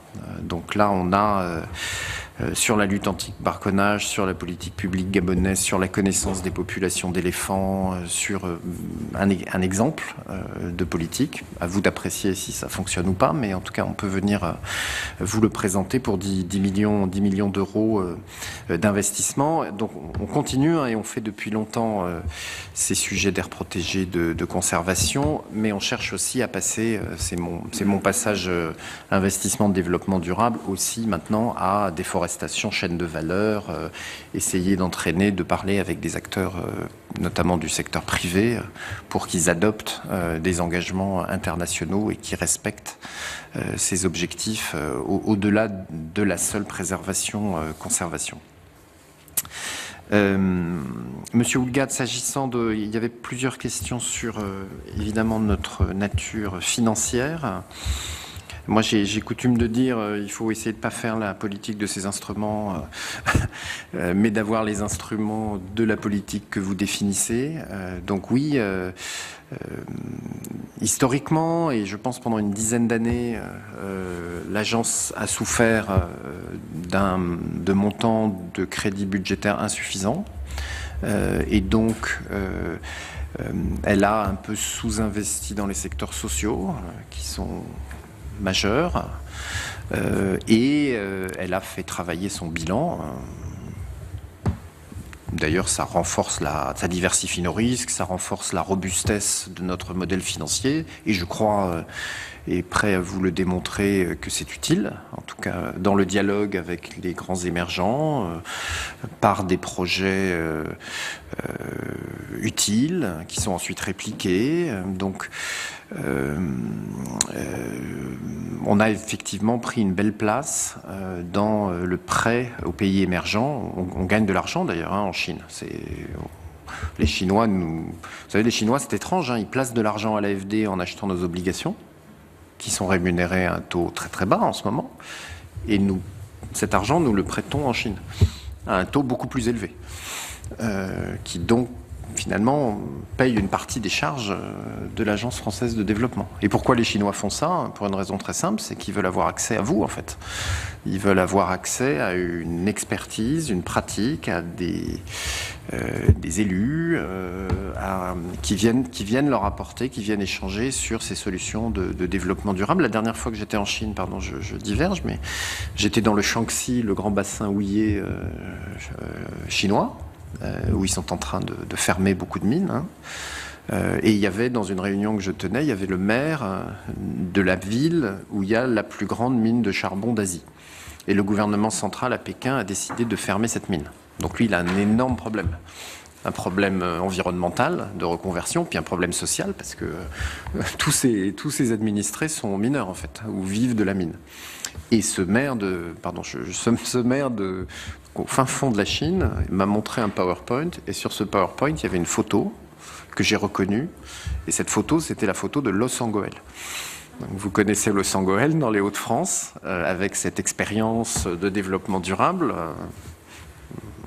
Donc là, on a sur la lutte anti-barconnage, sur la politique publique gabonaise, sur la connaissance des populations d'éléphants, sur un exemple de politique. À vous d'apprécier si ça fonctionne ou pas, mais en tout cas, on peut venir vous le présenter pour 10 millions d'euros d'investissement. Donc on continue et on fait depuis longtemps ces sujets d'air protégé, de conservation, mais on cherche aussi à passer, c'est mon passage investissement de développement durable, aussi maintenant à déforestation, chaîne de valeur, essayer d'entraîner, de parler avec des acteurs, notamment du secteur privé, pour qu'ils adoptent des engagements internationaux et qui respectent ces objectifs au-delà de la seule préservation-conservation. Monsieur Houlgate, s'agissant de... Il y avait plusieurs questions sur, évidemment, notre nature financière. Moi, j'ai coutume de dire il faut essayer de ne pas faire la politique de ces instruments, mais d'avoir les instruments de la politique que vous définissez. Donc oui, historiquement, et je pense pendant une dizaine d'années, l'agence a souffert de montants de crédits budgétaires insuffisants. Et donc, elle a un peu sous-investi dans les secteurs sociaux, qui sont majeure, et elle a fait travailler son bilan. D'ailleurs, ça diversifie nos risques, ça renforce la robustesse de notre modèle financier, et je crois, et prêt à vous le démontrer, que c'est utile, en tout cas dans le dialogue avec les grands émergents, par des projets utiles, qui sont ensuite répliqués. Donc, on a effectivement pris une belle place dans le prêt aux pays émergents. On gagne de l'argent d'ailleurs en Chine. Les Chinois, vous savez, les Chinois, c'est étrange, ils placent de l'argent à l'AFD en achetant nos obligations, qui sont rémunérées à un taux très très bas en ce moment. Et cet argent, nous le prêtons en Chine, à un taux beaucoup plus élevé, qui donc finalement paye une partie des charges de l'Agence française de développement. Et pourquoi les Chinois font ça? Pour une raison très simple, c'est qu'ils veulent avoir accès à vous, en fait. Ils veulent avoir accès à une expertise, une pratique, à des élus qui viennent leur apporter, qui viennent échanger sur ces solutions de développement durable. La dernière fois que j'étais en Chine, pardon, je diverge, mais j'étais dans le Shaanxi, le grand bassin houiller chinois, où ils sont en train de fermer beaucoup de mines. Et il y avait, dans une réunion que je tenais, il y avait le maire de la ville où il y a la plus grande mine de charbon d'Asie. Et le gouvernement central à Pékin a décidé de fermer cette mine. Donc lui, il a un énorme problème. Un problème environnemental de reconversion, puis un problème social, parce que tous ces administrés sont mineurs, en fait, ou vivent de la mine. Et ce maire au fin fond de la Chine, m'a montré un PowerPoint, et sur ce PowerPoint, il y avait une photo que j'ai reconnue, et cette photo, c'était la photo de Los Angoel. Donc, vous connaissez Los Angoel dans les Hauts-de-France, avec cette expérience de développement durable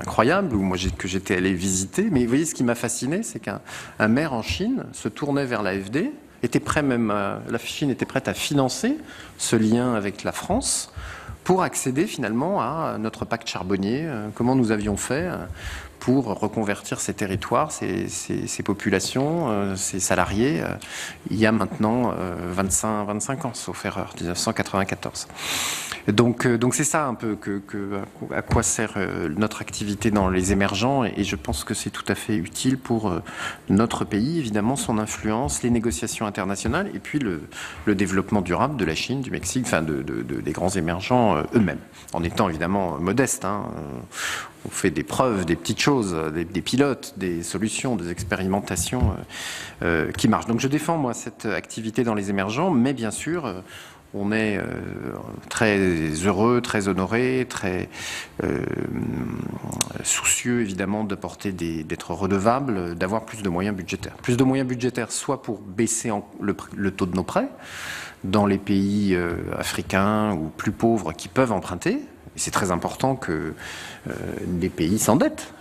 incroyable, que j'étais allé visiter. Mais vous voyez, ce qui m'a fasciné, c'est qu'un maire en Chine se tournait vers l'AFD, la Chine était prête à financer ce lien avec la France pour accéder finalement à notre pacte charbonnier, comment nous avions fait pour reconvertir ces territoires, ces populations, ces salariés, il y a maintenant 25 ans, sauf erreur, 1994. Donc c'est ça un peu à quoi sert notre activité dans les émergents, et je pense que c'est tout à fait utile pour notre pays, évidemment, son influence, les négociations internationales, et puis le développement durable de la Chine, du Mexique, enfin des grands émergents eux-mêmes, en étant évidemment modestes. On fait des preuves, des petites choses, des pilotes, des solutions, des expérimentations qui marchent. Donc je défends, moi, cette activité dans les émergents, mais bien sûr, on est très heureux, très honoré, très soucieux, évidemment, d'être redevable, d'avoir plus de moyens budgétaires. Plus de moyens budgétaires, soit pour baisser le taux de nos prêts dans les pays africains ou plus pauvres qui peuvent emprunter. Et c'est très important que les pays s'endettent.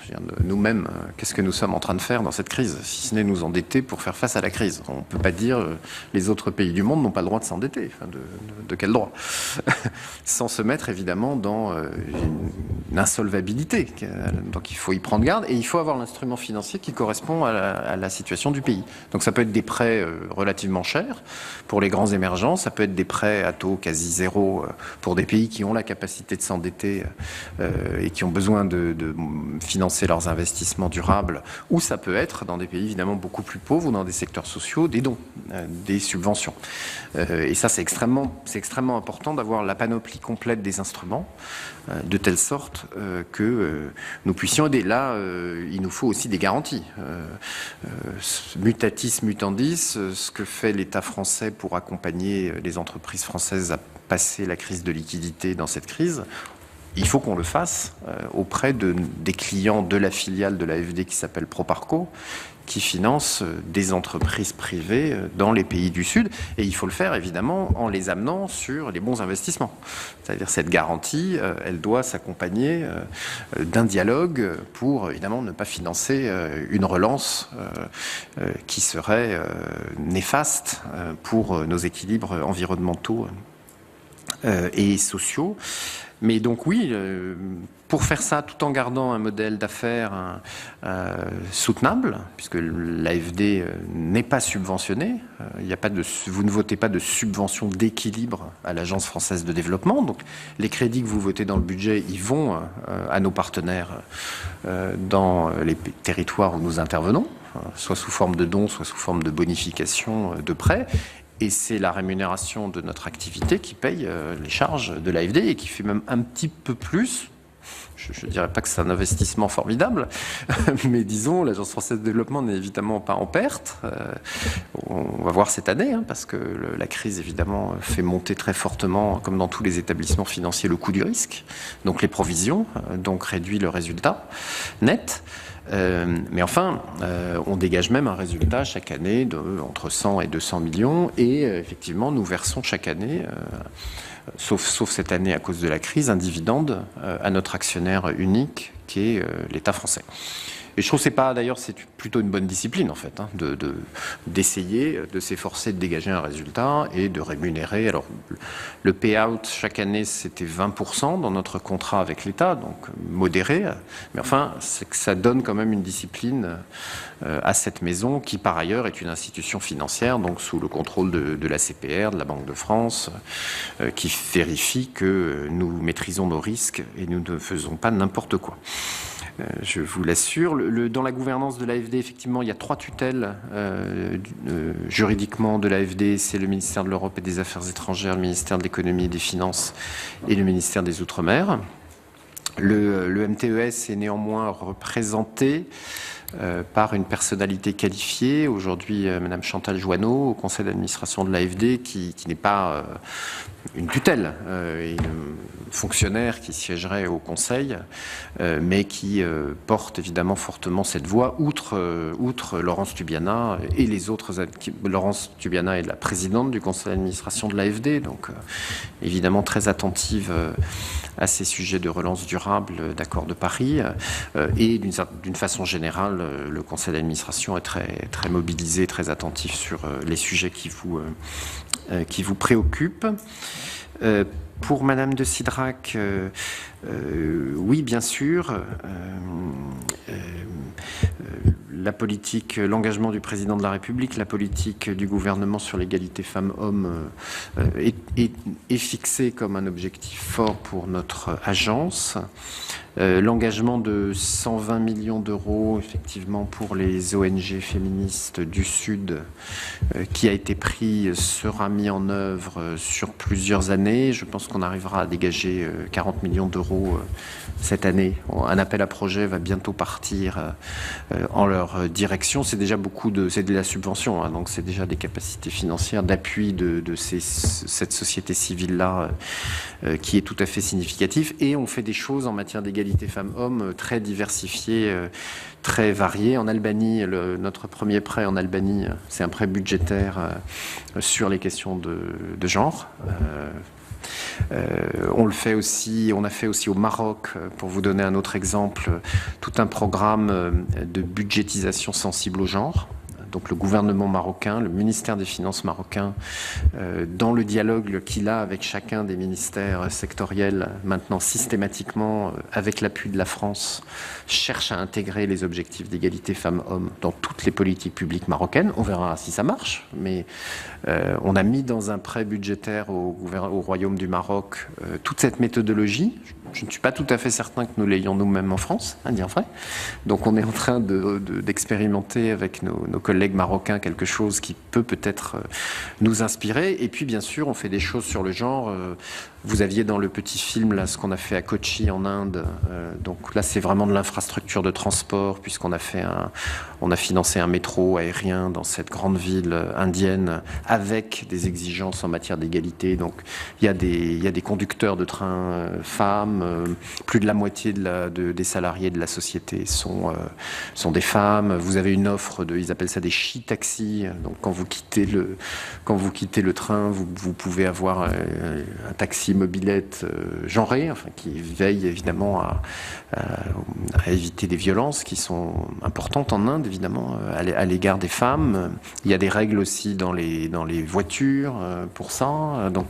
Nous-mêmes, qu'est-ce que nous sommes en train de faire dans cette crise, si ce n'est nous endetter pour faire face à la crise? On ne peut pas dire les autres pays du monde n'ont pas le droit de s'endetter. Enfin, de quel droit? Sans se mettre évidemment dans une insolvabilité. Donc il faut y prendre garde, et il faut avoir l'instrument financier qui correspond à la situation du pays. Donc ça peut être des prêts relativement chers pour les grands émergents, ça peut être des prêts à taux quasi zéro pour des pays qui ont la capacité de s'endetter et qui ont besoin de financer leurs investissements durables, ou ça peut être dans des pays évidemment beaucoup plus pauvres ou dans des secteurs sociaux, des dons, des subventions. Et ça, c'est extrêmement important d'avoir la panoplie complète des instruments, de telle sorte que nous puissions aider. Là, il nous faut aussi des garanties. Mutatis mutandis, ce que fait l'État français pour accompagner les entreprises françaises à passer la crise de liquidité dans cette crise, il faut qu'on le fasse auprès des clients de la filiale de l'AFD qui s'appelle Proparco, qui finance des entreprises privées dans les pays du Sud. Et il faut le faire évidemment en les amenant sur les bons investissements. C'est-à-dire cette garantie, elle doit s'accompagner d'un dialogue pour évidemment ne pas financer une relance qui serait néfaste pour nos équilibres environnementaux et sociaux. Mais donc oui, pour faire ça tout en gardant un modèle d'affaires soutenable, puisque l'AFD n'est pas subventionné, vous ne votez pas de subvention d'équilibre à l'Agence française de développement, donc les crédits que vous votez dans le budget, ils vont à nos partenaires dans les territoires où nous intervenons, soit sous forme de dons, soit sous forme de bonification de prêts. Et c'est la rémunération de notre activité qui paye les charges de l'AFD et qui fait même un petit peu plus. Je ne dirais pas que c'est un investissement formidable, mais disons, l'Agence française de développement n'est évidemment pas en perte. On va voir cette année, parce que la crise, évidemment, fait monter très fortement, comme dans tous les établissements financiers, le coût du risque, donc les provisions, donc réduit le résultat net. Mais enfin, on dégage même un résultat chaque année entre 100 et 200 millions et effectivement, nous versons chaque année, sauf cette année à cause de la crise, un dividende à notre actionnaire unique qui est l'État français. Et je trouve que c'est plutôt une bonne discipline en fait, d'essayer de s'efforcer de dégager un résultat et de rémunérer. Alors le payout chaque année c'était 20% dans notre contrat avec l'État, donc modéré, mais enfin c'est que ça donne quand même une discipline à cette maison qui par ailleurs est une institution financière, donc sous le contrôle de la CPR, de la Banque de France, qui vérifie que nous maîtrisons nos risques et nous ne faisons pas n'importe quoi. Je vous l'assure. Dans la gouvernance de l'AFD, effectivement, il y a 3 tutelles juridiquement de l'AFD. C'est le ministère de l'Europe et des Affaires étrangères, le ministère de l'Économie et des Finances et le ministère des Outre-mer. Le MTES est néanmoins représenté par une personnalité qualifiée, aujourd'hui Madame Chantal Joanneau, au conseil d'administration de l'AFD, qui n'est pas une tutelle, une fonctionnaire qui siégerait au conseil, mais qui porte évidemment fortement cette voix, outre Laurence Tubiana et les autres. Laurence Tubiana est la présidente du conseil d'administration de l'AFD, donc évidemment très attentive à ces sujets de relance durable d'accord de Paris, et d'une façon générale, le conseil d'administration est très, très mobilisé, très attentif sur les sujets qui vous préoccupent. Pour Madame de Cidrac, oui, bien sûr. La politique, l'engagement du président de la République, la politique du gouvernement sur l'égalité femmes-hommes est fixée comme un objectif fort pour notre agence. L'engagement de 120 millions d'euros, effectivement, pour les ONG féministes du Sud, qui a été pris, sera mis en œuvre sur plusieurs années. Je pense qu'on arrivera à dégager 40 millions d'euros cette année. Un appel à projet va bientôt partir en leur direction. C'est déjà c'est de la subvention, hein, donc c'est déjà des capacités financières d'appui de cette société civile-là qui est tout à fait significatif. Et on fait des choses en matière d'égalité femmes-hommes très diversifiées, très variées. En Albanie, notre premier prêt en Albanie, c'est un prêt budgétaire sur les questions de genre. On a fait aussi au Maroc, pour vous donner un autre exemple, tout un programme de budgétisation sensible au genre. Donc le gouvernement marocain, le ministère des Finances marocain, dans le dialogue qu'il a avec chacun des ministères sectoriels, maintenant systématiquement, avec l'appui de la France, cherche à intégrer les objectifs d'égalité femmes-hommes dans toutes les politiques publiques marocaines. On verra si ça marche, mais on a mis dans un prêt budgétaire au Royaume du Maroc toute cette méthodologie. Je ne suis pas tout à fait certain que nous l'ayons nous-mêmes en France, à dire vrai. Donc on est en train d'expérimenter avec nos collègues marocains quelque chose qui peut-être nous inspirer. Et puis bien sûr, on fait des choses sur le genre. Vous aviez dans le petit film là ce qu'on a fait à Kochi en Inde. Donc là, c'est vraiment de l'infrastructure de transport puisqu'on a financé un métro aérien dans cette grande ville indienne avec des exigences en matière d'égalité. Donc il y a des conducteurs de train femmes. Plus de la moitié des salariés de la société sont des femmes. Vous avez une offre ils appellent ça des she-taxis. Donc quand vous quittez le train, vous pouvez avoir un taxi mobilette genré, enfin, qui veille évidemment à éviter des violences qui sont importantes en Inde, évidemment, à l'égard des femmes. Il y a des règles aussi dans les voitures pour ça. Donc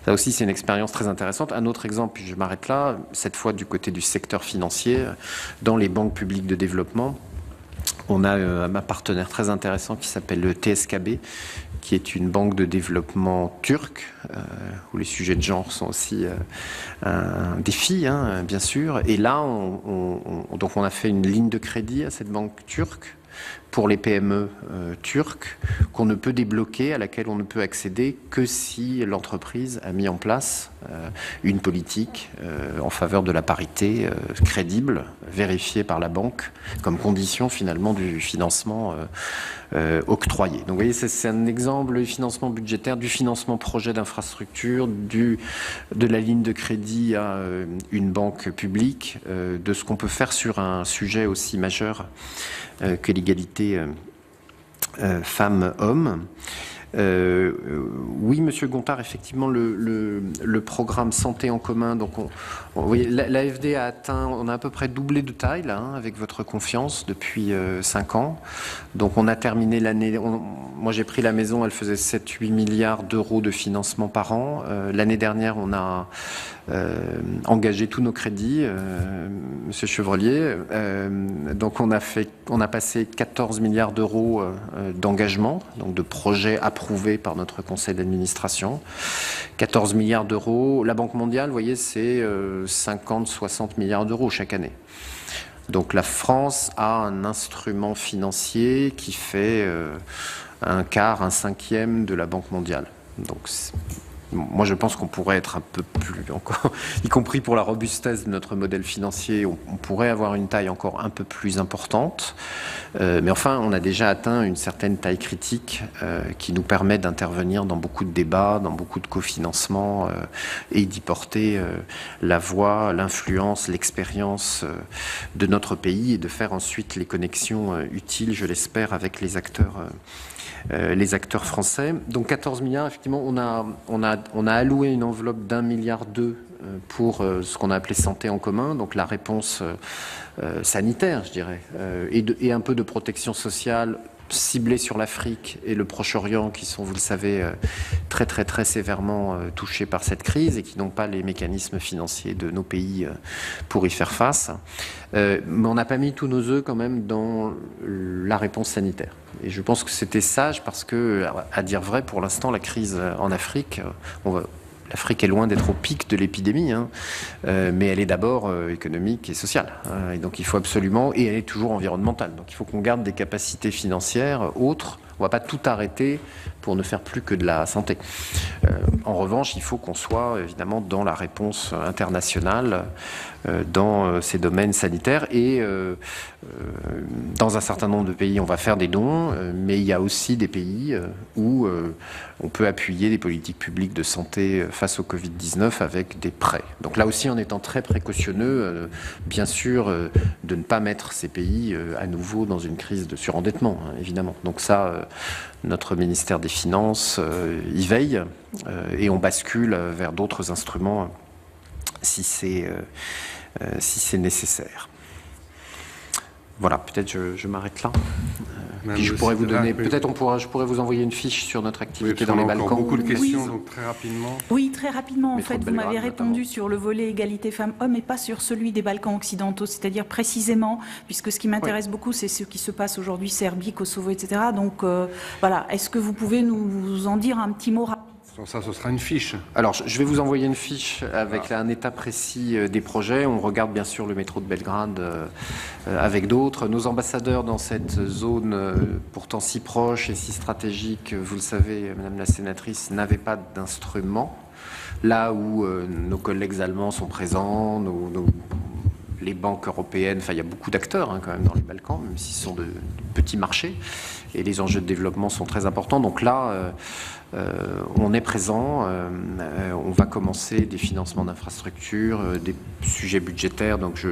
ça aussi, c'est une expérience très intéressante. Un autre exemple, puis je m'arrête là, cette fois du côté du secteur financier, dans les banques publiques de développement. On a un partenaire très intéressant qui s'appelle le TSKB, qui est une banque de développement turque, où les sujets de genre sont aussi un défi, hein, bien sûr. Et là, donc on a fait une ligne de crédit à cette banque turque pour les PME turques qu'on ne peut débloquer, à laquelle on ne peut accéder que si l'entreprise a mis en place une politique en faveur de la parité crédible, vérifiée par la banque, comme condition finalement du financement octroyé. Donc vous voyez, c'est un exemple du financement budgétaire, du financement projet d'infrastructure, de la ligne de crédit à une banque publique, de ce qu'on peut faire sur un sujet aussi majeur que l'égalité femmes-hommes. Oui, Monsieur Gontard, effectivement, le programme Santé en commun. Donc, vous voyez, l'AFD a atteint, on a à peu près doublé de taille là, hein, avec votre confiance depuis 5 ans. Donc, on a terminé l'année. Moi, j'ai pris la maison, elle faisait 7-8 milliards d'euros de financement par an. L'année dernière, on a engagé tous nos crédits, Monsieur Chevrelier. Donc, on a passé 14 milliards d'euros d'engagement, donc de projets approuvés par notre conseil d'administration. 14 milliards d'euros. La Banque mondiale, vous voyez, c'est 50-60 milliards d'euros chaque année. Donc la France a un instrument financier qui fait un quart, un cinquième de la Banque mondiale. Donc moi, je pense qu'on pourrait être un peu plus encore, y compris pour la robustesse de notre modèle financier, on pourrait avoir une taille encore un peu plus importante. Mais enfin, on a déjà atteint une certaine taille critique qui nous permet d'intervenir dans beaucoup de débats, dans beaucoup de cofinancements et d'y porter la voix, l'influence, l'expérience de notre pays et de faire ensuite les connexions utiles, je l'espère, avec les acteurs français. Donc 14 milliards, effectivement, on a alloué une enveloppe d'1,2 milliard pour ce qu'on a appelé santé en commun, donc la réponse sanitaire, je dirais, et un peu de protection sociale ciblés sur l'Afrique et le Proche-Orient, qui sont, vous le savez, très très très sévèrement touchés par cette crise et qui n'ont pas les mécanismes financiers de nos pays pour y faire face. Mais on n'a pas mis tous nos œufs quand même dans la réponse sanitaire. Et je pense que c'était sage parce que, à dire vrai, pour l'instant, la crise en Afrique, l'Afrique est loin d'être au pic de l'épidémie, mais elle est d'abord économique et sociale. Et donc il faut absolument, et elle est toujours environnementale. Donc il faut qu'on garde des capacités financières autres. On ne va pas tout arrêter pour ne faire plus que de la santé. En revanche, il faut qu'on soit évidemment dans la réponse internationale dans ces domaines sanitaires et dans un certain nombre de pays, on va faire des dons, mais il y a aussi des pays où on peut appuyer des politiques publiques de santé face au Covid-19 avec des prêts. Donc là aussi, en étant très précautionneux, bien sûr, de ne pas mettre ces pays à nouveau dans une crise de surendettement, évidemment. Donc ça, notre ministère des Finances y veille et on bascule vers d'autres instruments si c'est nécessaire. Voilà, peut-être je m'arrête là. Puis je pourrais vous donner, peut-être je pourrais vous envoyer une fiche sur notre activité dans les Balkans. Beaucoup de questions, donc très rapidement. Oui, très rapidement. En Métro fait, de vous m'avez Belgrade, répondu notamment. sur le volet égalité femmes-hommes et pas sur celui des Balkans occidentaux, c'est-à-dire précisément, puisque ce qui m'intéresse beaucoup, c'est ce qui se passe aujourd'hui, Serbie, Kosovo, etc. Donc voilà, est-ce que vous pouvez nous en dire un petit mot rapide ? Ça, ce sera une fiche. Alors, je vais vous envoyer une fiche avec là, un état précis des projets. On regarde bien sûr le métro de Belgrade avec d'autres. Nos ambassadeurs dans cette zone pourtant si proche et si stratégique, vous le savez, Madame la Sénatrice, n'avaient pas d'instruments. Là où nos collègues allemands sont présents, les banques européennes, enfin il y a beaucoup d'acteurs quand même dans les Balkans, même si ce sont de petits marchés, et les enjeux de développement sont très importants. Donc là, on est présent, on va commencer des financements d'infrastructures, des sujets budgétaires. Donc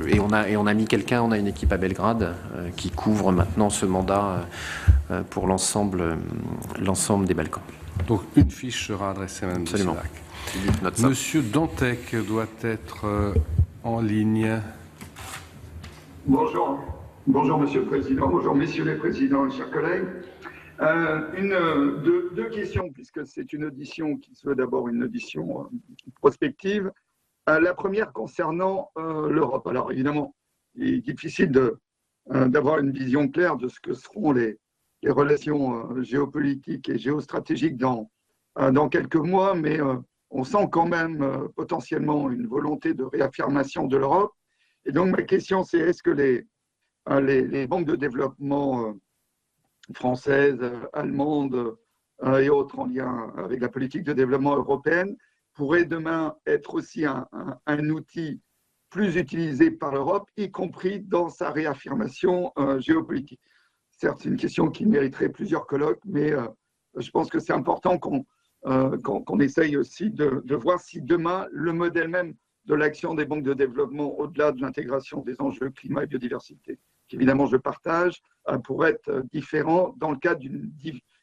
et on a mis quelqu'un, on a une équipe à Belgrade qui couvre maintenant ce mandat pour l'ensemble des Balkans. Donc une fiche sera adressée à Mme Absolument. Desilac. Monsieur Dantec doit être en ligne. Bonjour. Bonjour, Monsieur le Président. Bonjour, Messieurs les Présidents, chers collègues. Deux questions, puisque c'est une audition qui se veut d'abord une audition prospective. La première concernant l'Europe. Alors, évidemment, il est difficile d'avoir une vision claire de ce que seront les relations géopolitiques et géostratégiques dans quelques mois, mais on sent quand même potentiellement une volonté de réaffirmation de l'Europe. Et donc, ma question, c'est est-ce que les banques de développement françaises, allemandes et autres en lien avec la politique de développement européenne pourraient demain être aussi un outil plus utilisé par l'Europe, y compris dans sa réaffirmation géopolitique? Certes, c'est une question qui mériterait plusieurs colloques, mais je pense que c'est important qu'on essaye aussi de voir si demain, le modèle même de l'action des banques de développement, au-delà de l'intégration des enjeux climat et biodiversité, qu'évidemment je partage, pourrait être différent dans le cadre d'une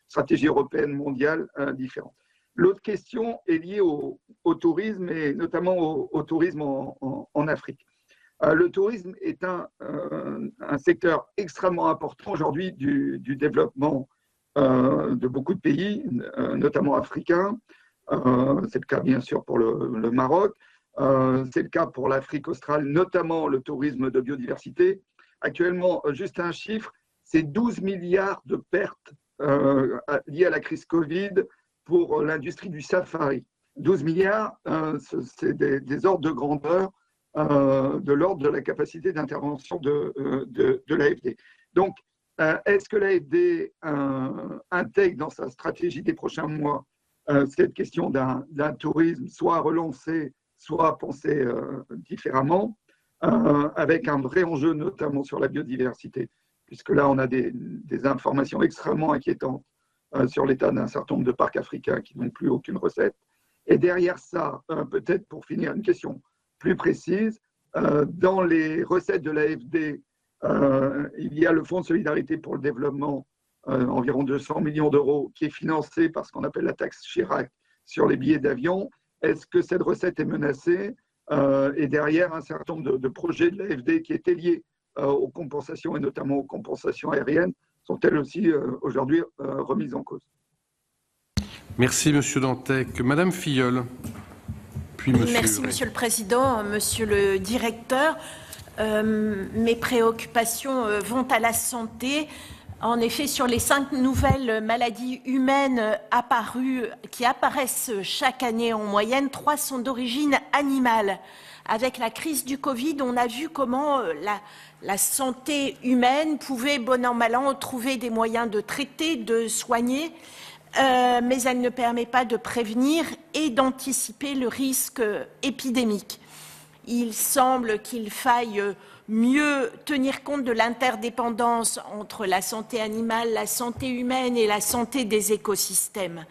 stratégie européenne mondiale différente. L'autre question est liée au tourisme et notamment au tourisme en Afrique. Le tourisme est un secteur extrêmement important aujourd'hui du développement de beaucoup de pays, notamment africains. C'est le cas bien sûr pour le Maroc. C'est le cas pour l'Afrique australe, notamment le tourisme de biodiversité. Actuellement, juste un chiffre, c'est 12 milliards de pertes liées à la crise Covid pour l'industrie du safari. 12 milliards, c'est des ordres de grandeur de l'ordre de la capacité d'intervention de l'AFD. Donc, est-ce que l'AFD intègre dans sa stratégie des prochains mois cette question d'un tourisme soit relancé, soit pensé différemment, avec un vrai enjeu notamment sur la biodiversité, puisque là on a des informations extrêmement inquiétantes sur l'état d'un certain nombre de parcs africains qui n'ont plus aucune recette. Et derrière ça, peut-être pour finir, une question plus précise, dans les recettes de l'AFD, il y a le Fonds de solidarité pour le développement, environ 200 millions d'euros, qui est financé par ce qu'on appelle la taxe Chirac sur les billets d'avion. Est-ce que cette recette est menacée? Et derrière, un certain nombre de projets de l'AFD qui étaient liés aux compensations et notamment aux compensations aériennes sont elles aussi aujourd'hui remises en cause. Merci, Monsieur Dantec. Madame Filleul, puis Monsieur Merci, Huré. Monsieur le Président, Monsieur le Directeur. Mes préoccupations vont à la santé. En effet, sur les 5 nouvelles maladies humaines qui apparaissent chaque année en moyenne, 3 sont d'origine animale. Avec la crise du Covid, on a vu comment la santé humaine pouvait, bon an, mal an, trouver des moyens de traiter, de soigner, mais elle ne permet pas de prévenir et d'anticiper le risque épidémique. Il semble qu'il faille mieux tenir compte de l'interdépendance entre la santé animale, la santé humaine et la santé des écosystèmes.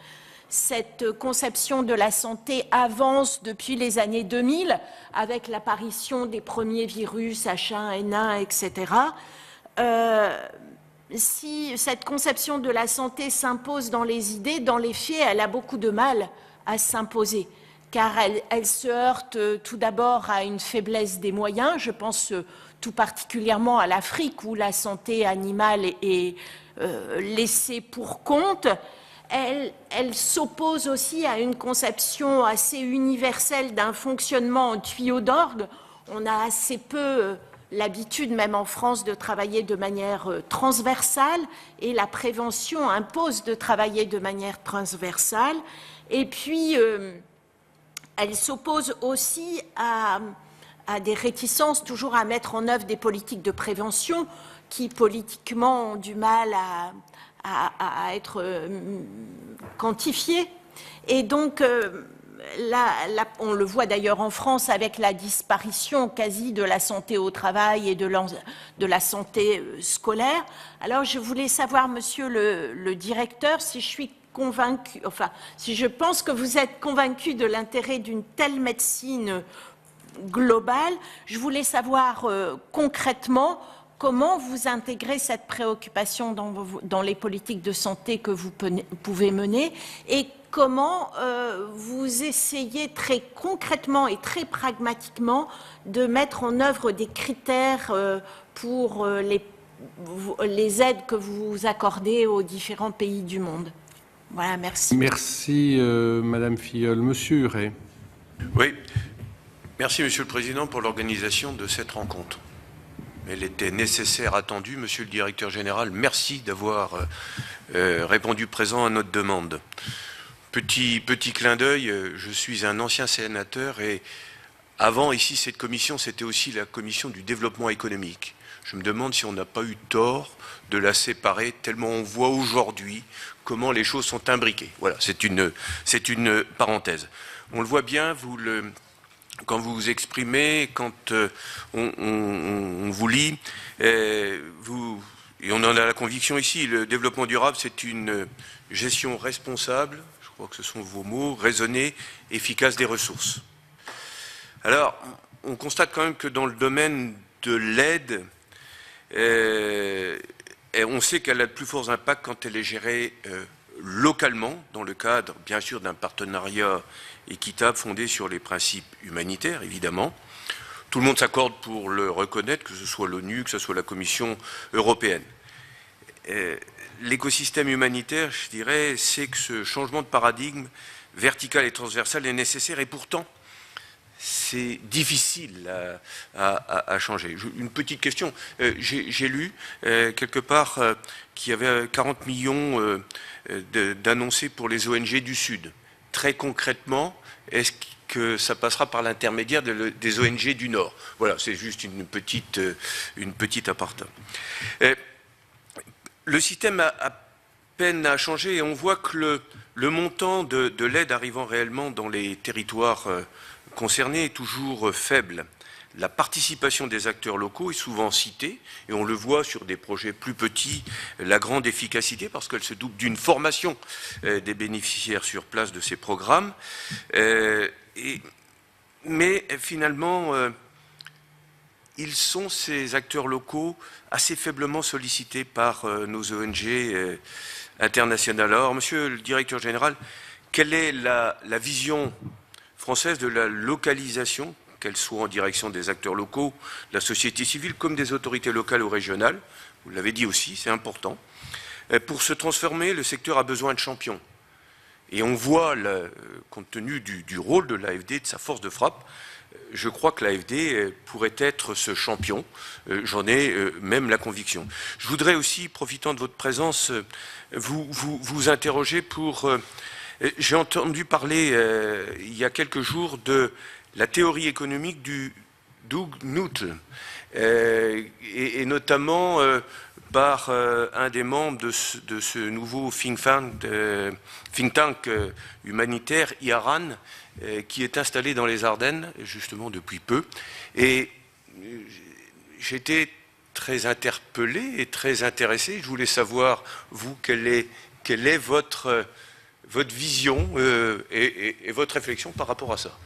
Cette conception de la santé avance depuis les années 2000 avec l'apparition des premiers virus H1N1, etc. Si cette conception de la santé s'impose dans les idées, dans les faits, elle a beaucoup de mal à s'imposer, car elle se heurte tout d'abord à une faiblesse des moyens. Je pense tout particulièrement à l'Afrique, où la santé animale est laissée pour compte. Elle s'oppose aussi à une conception assez universelle d'un fonctionnement en tuyau d'orgue. On a assez peu l'habitude, même en France, de travailler de manière transversale, et la prévention impose de travailler de manière transversale. Et puis, elle s'oppose aussi à des réticences toujours à mettre en œuvre des politiques de prévention qui, politiquement, ont du mal à être quantifiées. Et donc, on le voit d'ailleurs en France avec la disparition quasi de la santé au travail et de la santé scolaire. Alors, je voulais savoir, Monsieur le Directeur, si je suis convaincue, enfin, si je pense que vous êtes convaincu de l'intérêt d'une telle médecine globale, je voulais savoir concrètement comment vous intégrez cette préoccupation dans les politiques de santé que vous pouvez mener, et comment vous essayez très concrètement et très pragmatiquement de mettre en œuvre des critères pour les aides que vous accordez aux différents pays du monde. Voilà, merci. Merci, Madame Filleul. Monsieur Huré. Oui, merci, Monsieur le Président, pour l'organisation de cette rencontre. Elle était nécessaire, attendue. Monsieur le Directeur Général, merci d'avoir répondu présent à notre demande. Petit clin d'œil, je suis un ancien sénateur et avant, ici, cette commission, c'était aussi la commission du développement économique. Je me demande si on n'a pas eu tort de la séparer, tellement on voit aujourd'hui comment les choses sont imbriquées. Voilà, c'est une parenthèse. On le voit bien, quand vous vous exprimez, quand on vous lit, et on en a la conviction ici, le développement durable, c'est une gestion responsable, je crois que ce sont vos mots, raisonnée, efficace des ressources. Alors, on constate quand même que dans le domaine de l'aide, on sait qu'elle a de plus forts impacts quand elle est gérée localement, dans le cadre, bien sûr, d'un partenariat équitable fondé sur les principes humanitaires, évidemment. Tout le monde s'accorde pour le reconnaître, que ce soit l'ONU, que ce soit la Commission européenne. L'écosystème humanitaire, je dirais, c'est que ce changement de paradigme vertical et transversal est nécessaire, et pourtant, c'est difficile à changer. Une petite question. J'ai lu quelque part qu'il y avait 40 millions d'annoncés pour les ONG du Sud. Très concrètement, est-ce que ça passera par l'intermédiaire des ONG du Nord? Voilà, c'est juste une petite aparté. Le système a peine à changer et on voit que le montant de l'aide arrivant réellement dans les territoires concernés est toujours faible. La participation des acteurs locaux est souvent citée, et on le voit sur des projets plus petits, la grande efficacité, parce qu'elle se double d'une formation des bénéficiaires sur place de ces programmes. Mais finalement, ils sont, ces acteurs locaux, assez faiblement sollicités par nos ONG internationales. Alors, Monsieur le Directeur Général, quelle est la vision française de la localisation, qu'elle soit en direction des acteurs locaux, de la société civile, comme des autorités locales ou régionales, vous l'avez dit aussi, c'est important. Pour se transformer, le secteur a besoin de champions. Et on voit, compte tenu du rôle de l'AFD, de sa force de frappe, je crois que l'AFD pourrait être ce champion. J'en ai même la conviction. Je voudrais aussi, profitant de votre présence, vous interroger pour... J'ai entendu parler il y a quelques jours de la théorie économique du Doug Nutt, et notamment par un des membres de ce nouveau think tank humanitaire, IARAN, qui est installé dans les Ardennes, justement depuis peu. Et j'étais très interpellé et très intéressé. Je voulais savoir, vous, quelle est votre vision et votre réflexion par rapport à ça.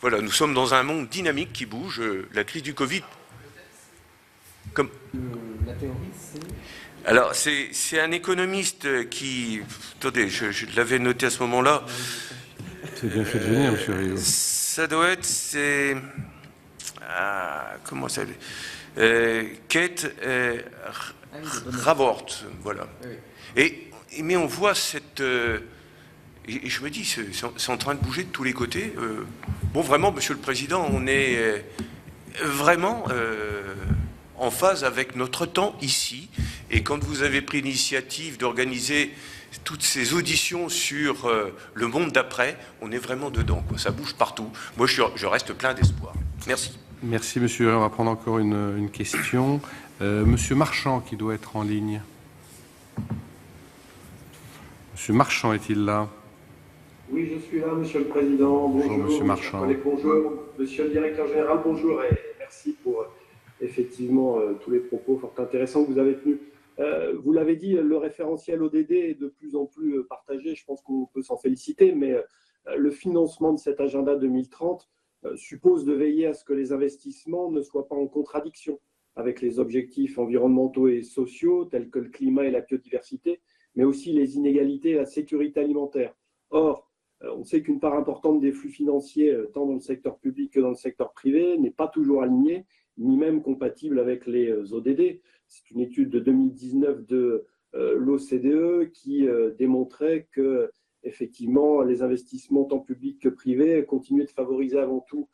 Voilà, nous sommes dans un monde dynamique qui bouge. La crise du Covid... Comme... La théorie, c'est... Alors, c'est un économiste qui... Attendez, je l'avais noté à ce moment-là. C'est bien fait de venir, monsieur Rio. Ça doit être... comment ça s'appelle Kate Raworth, voilà. Mais on voit cette... et je me dis, c'est en train de bouger de tous les côtés. Bon, vraiment, Monsieur le Président, on est vraiment en phase avec notre temps ici. Et quand vous avez pris l'initiative d'organiser toutes ces auditions sur le monde d'après, on est vraiment dedans, quoi. Ça bouge partout. Moi, je reste plein d'espoir. Merci. Merci, monsieur. On va prendre encore une question. Monsieur Marchand, qui doit être en ligne. Monsieur Marchand, est-il là? Oui, je suis là, Monsieur le Président. Bonjour, Monsieur Marchand. Bonjour, Monsieur le Directeur Général. Bonjour et merci pour effectivement tous les propos fort intéressants que vous avez tenus. Vous l'avez dit, le référentiel ODD est de plus en plus partagé. Je pense qu'on peut s'en féliciter, mais le financement de cet agenda 2030 suppose de veiller à ce que les investissements ne soient pas en contradiction avec les objectifs environnementaux et sociaux, tels que le climat et la biodiversité, mais aussi les inégalités et la sécurité alimentaire. Or, on sait qu'une part importante des flux financiers, tant dans le secteur public que dans le secteur privé, n'est pas toujours alignée, ni même compatible avec les ODD. C'est une étude de 2019 de l'OCDE qui démontrait que, effectivement, les investissements tant publics que privés continuaient de favoriser avant tout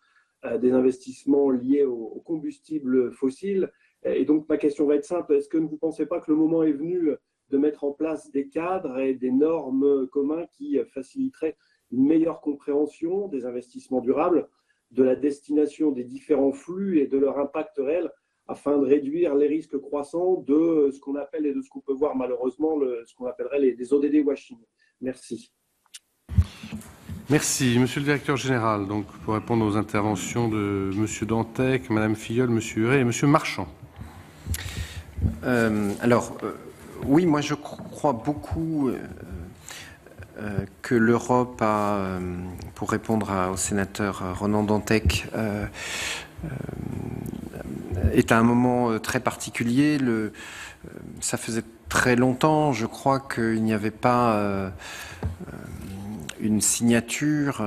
des investissements liés aux combustibles fossiles. Et donc, ma question va être simple. Est-ce que vous ne pensez pas que le moment est venu de mettre en place des cadres et des normes communs qui faciliteraient une meilleure compréhension des investissements durables, de la destination des différents flux et de leur impact réel, afin de réduire les risques croissants de ce qu'on appelle et de ce qu'on peut voir malheureusement, ce qu'on appellerait les ODD washing. Merci. Merci. Monsieur le Directeur Général, donc, pour répondre aux interventions de Monsieur Dantec, Madame Filleul, Monsieur Huret et Monsieur Marchand. Oui, moi je crois beaucoup que l'Europe a, pour répondre au sénateur Ronan Dantec, est à un moment très particulier. Ça faisait très longtemps, je crois, qu'il n'y avait pas une signature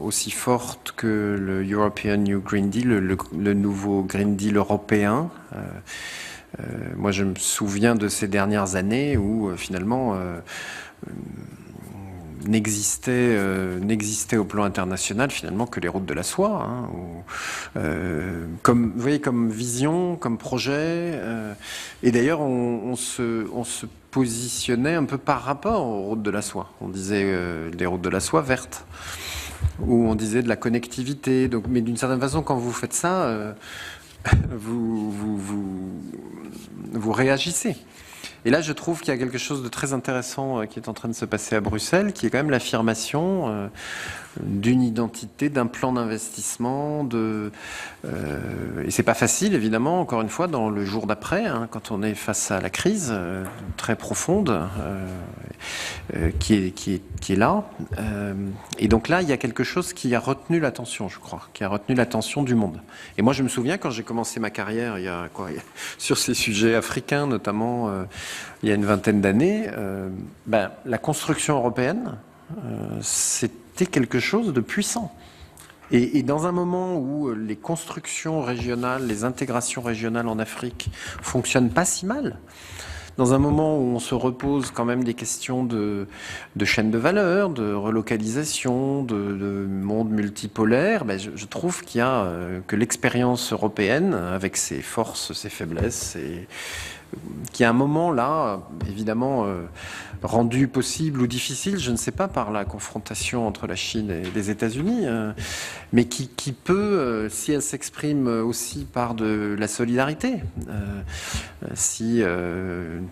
aussi forte que le European New Green Deal, le nouveau Green Deal européen. Moi, je me souviens de ces dernières années où finalement n'existait au plan international finalement que les routes de la soie, hein, comme vous voyez, comme vision, comme projet. Et d'ailleurs, on se positionnait un peu par rapport aux routes de la soie. On disait des routes de la soie vertes, ou on disait de la connectivité. Donc, mais d'une certaine façon, quand vous faites ça, vous réagissez. Et là, je trouve qu'il y a quelque chose de très intéressant qui est en train de se passer à Bruxelles, qui est quand même l'affirmation d'une identité, d'un plan d'investissement. Et c'est pas facile, évidemment, encore une fois, dans le jour d'après, hein, quand on est face à la crise très profonde qui est là. Et donc là, il y a quelque chose qui a retenu l'attention, je crois, qui a retenu l'attention du monde. Et moi, je me souviens, quand j'ai commencé ma carrière, sur ces sujets africains, notamment, il y a une vingtaine d'années, la construction européenne, c'était quelque chose de puissant. Et dans un moment où les constructions régionales, les intégrations régionales en Afrique fonctionnent pas si mal, dans un moment où on se repose quand même des questions de chaîne de valeur, de relocalisation, de monde multipolaire, je trouve qu'il y a que l'expérience européenne, avec ses forces, ses faiblesses, qui à un moment là, évidemment, rendu possible ou difficile, je ne sais pas, par la confrontation entre la Chine et les États-Unis, mais qui peut, si elle s'exprime aussi par de la solidarité, si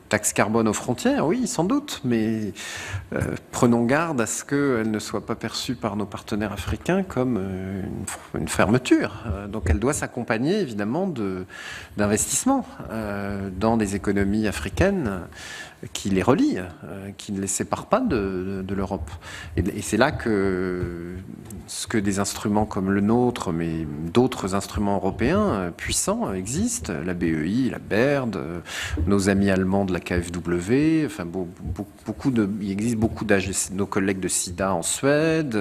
taxe carbone aux frontières, oui, sans doute, mais prenons garde à ce qu'elle ne soit pas perçue par nos partenaires africains comme une fermeture. Donc elle doit s'accompagner évidemment d'investissements dans des économies africaines qui les relient, qui ne les séparent pas de l'Europe. Et c'est là que ce que des instruments comme le nôtre, mais d'autres instruments européens puissants existent, la BEI, la BERD, nos amis allemands de la KfW, enfin il existe beaucoup nos collègues de SIDA en Suède.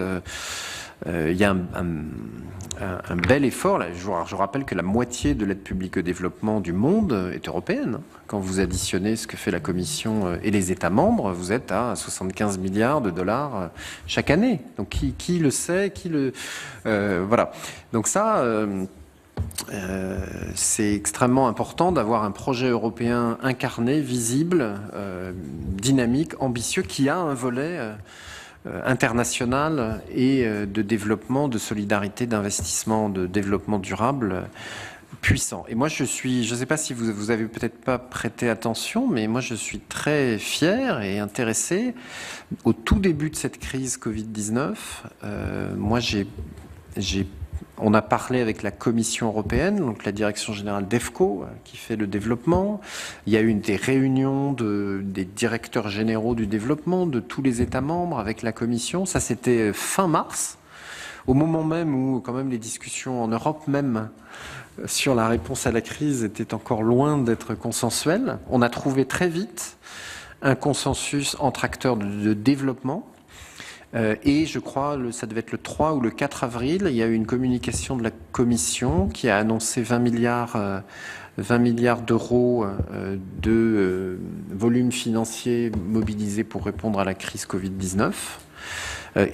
Il y a un bel effort. Là. Je rappelle que la moitié de l'aide publique au développement du monde est européenne. Quand vous additionnez ce que fait la Commission et les États membres, vous êtes à 75 milliards de dollars chaque année. Donc qui le sait, voilà. Donc ça... c'est extrêmement important d'avoir un projet européen incarné, visible, dynamique, ambitieux, qui a un volet international et de développement, de solidarité, d'investissement, de développement durable puissant. Et moi, je ne sais pas si vous avez peut-être pas prêté attention, mais moi, je suis très fier et intéressé. Au tout début de cette crise Covid-19, on a parlé avec la Commission européenne, donc la direction générale DEFCO, qui fait le développement. Il y a eu des réunions des directeurs généraux du développement de tous les États membres avec la Commission. Ça, c'était fin mars, au moment même où quand même les discussions en Europe même sur la réponse à la crise étaient encore loin d'être consensuelles. On a trouvé très vite un consensus entre acteurs de développement. Et je crois, ça devait être le 3 ou le 4 avril, il y a eu une communication de la Commission qui a annoncé 20 milliards d'euros de volume financier mobilisé pour répondre à la crise Covid-19.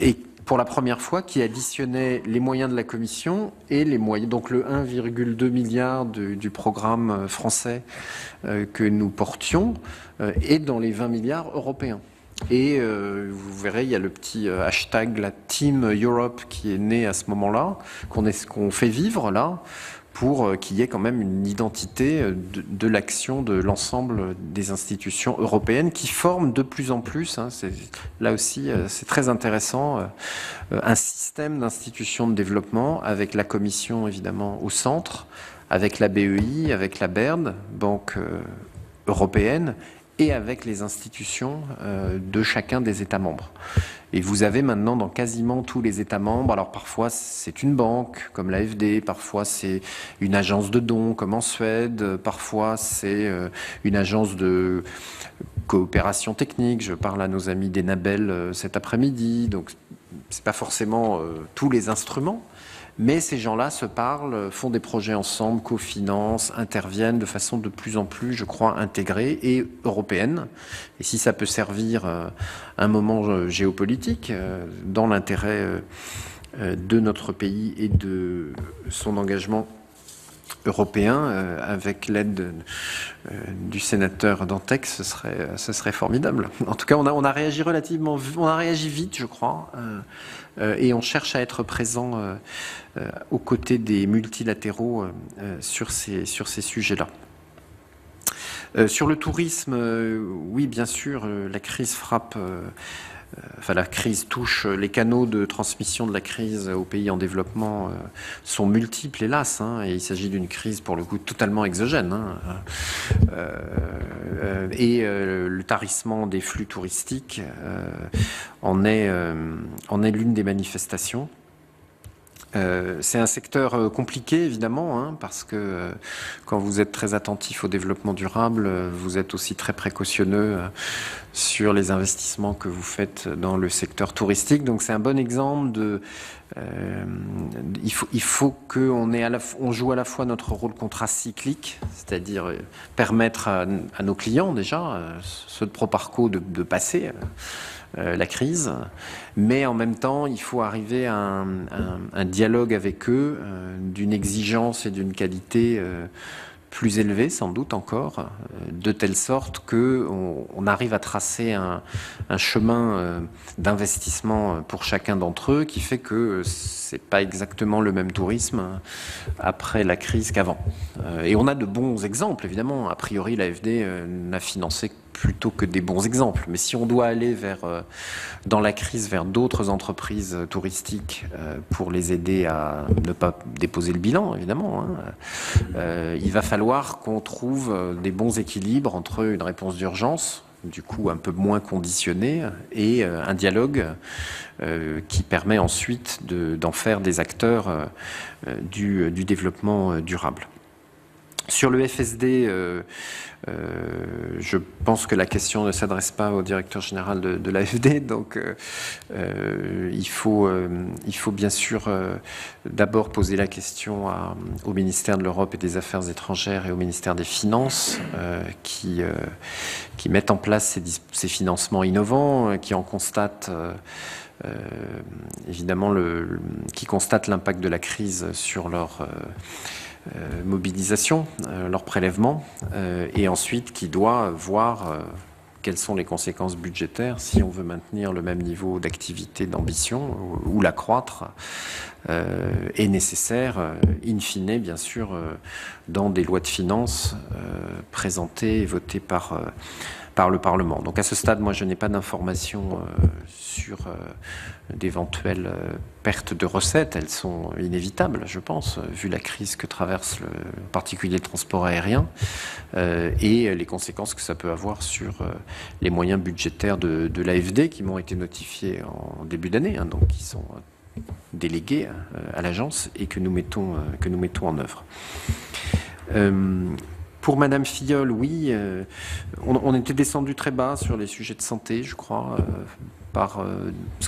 Et pour la première fois, qui additionnait les moyens de la Commission et les moyens, donc le 1,2 milliard du programme français que nous portions, et dans les 20 milliards européens. Et vous verrez, il y a le petit hashtag, la Team Europe, qui est né à ce moment-là, qu'on fait vivre là, pour qu'il y ait quand même une identité de l'action de l'ensemble des institutions européennes qui forment de plus en plus, là aussi c'est très intéressant, un système d'institutions de développement avec la Commission évidemment au centre, avec la BEI, avec la BERD, Banque européenne, et avec les institutions de chacun des États membres. Et vous avez maintenant dans quasiment tous les États membres, alors parfois c'est une banque comme l'AFD, parfois c'est une agence de dons comme en Suède, parfois c'est une agence de coopération technique, je parle à nos amis d'Enabel cet après-midi, donc c'est pas forcément tous les instruments, mais ces gens-là se parlent, font des projets ensemble, cofinancent, interviennent de façon de plus en plus, je crois, intégrée et européenne. Et si ça peut servir un moment géopolitique dans l'intérêt de notre pays et de son engagement européen, avec l'aide du sénateur Dantec, ce serait formidable. En tout cas, on a réagi vite, je crois, et on cherche à être présent aux côtés des multilatéraux sur ces sujets-là. Sur le tourisme, oui, bien sûr, la crise frappe. La crise touche, les canaux de transmission de la crise aux pays en développement sont multiples, hélas, et il s'agit d'une crise pour le coup totalement exogène. Et le tarissement des flux touristiques en est l'une des manifestations. C'est un secteur compliqué évidemment, parce que quand vous êtes très attentif au développement durable, vous êtes aussi très précautionneux sur les investissements que vous faites dans le secteur touristique. Donc c'est un bon exemple de... il faut qu'on joue à la fois notre rôle contracyclique, c'est-à-dire permettre à nos clients déjà, ceux de Proparco, de passer la crise, mais en même temps il faut arriver à un dialogue avec eux d'une exigence et d'une qualité plus élevée sans doute encore, de telle sorte qu'on arrive à tracer un chemin d'investissement pour chacun d'entre eux qui fait que c'est pas exactement le même tourisme après la crise qu'avant. Et on a de bons exemples, évidemment. A priori, l'AFD n'a financé plutôt que des bons exemples. Mais si on doit aller dans la crise vers d'autres entreprises touristiques pour les aider à ne pas déposer le bilan, évidemment, il va falloir qu'on trouve des bons équilibres entre une réponse d'urgence, du coup un peu moins conditionnée, et un dialogue qui permet ensuite d'en faire des acteurs du développement durable. Sur le FSD, je pense que la question ne s'adresse pas au directeur général de l'AFD, donc il faut bien sûr d'abord poser la question au ministère de l'Europe et des Affaires étrangères et au ministère des Finances qui mettent en place ces financements innovants, qui en constatent évidemment qui constatent l'impact de la crise sur leur mobilisation, leur prélèvement, et ensuite qui doit voir quelles sont les conséquences budgétaires si on veut maintenir le même niveau d'activité, d'ambition ou l'accroître, est nécessaire, in fine, bien sûr, dans des lois de finances présentées et votées par le Parlement. Donc à ce stade, moi je n'ai pas d'informations sur d'éventuelles pertes de recettes. Elles sont inévitables, je pense, vu la crise que traverse en particulier le transport aérien et les conséquences que ça peut avoir sur les moyens budgétaires de l'AFD qui m'ont été notifiés en début d'année, donc qui sont délégués à l'agence et que nous mettons en œuvre. Pour Madame Filleul, oui, on était descendu très bas sur les sujets de santé, je crois, parce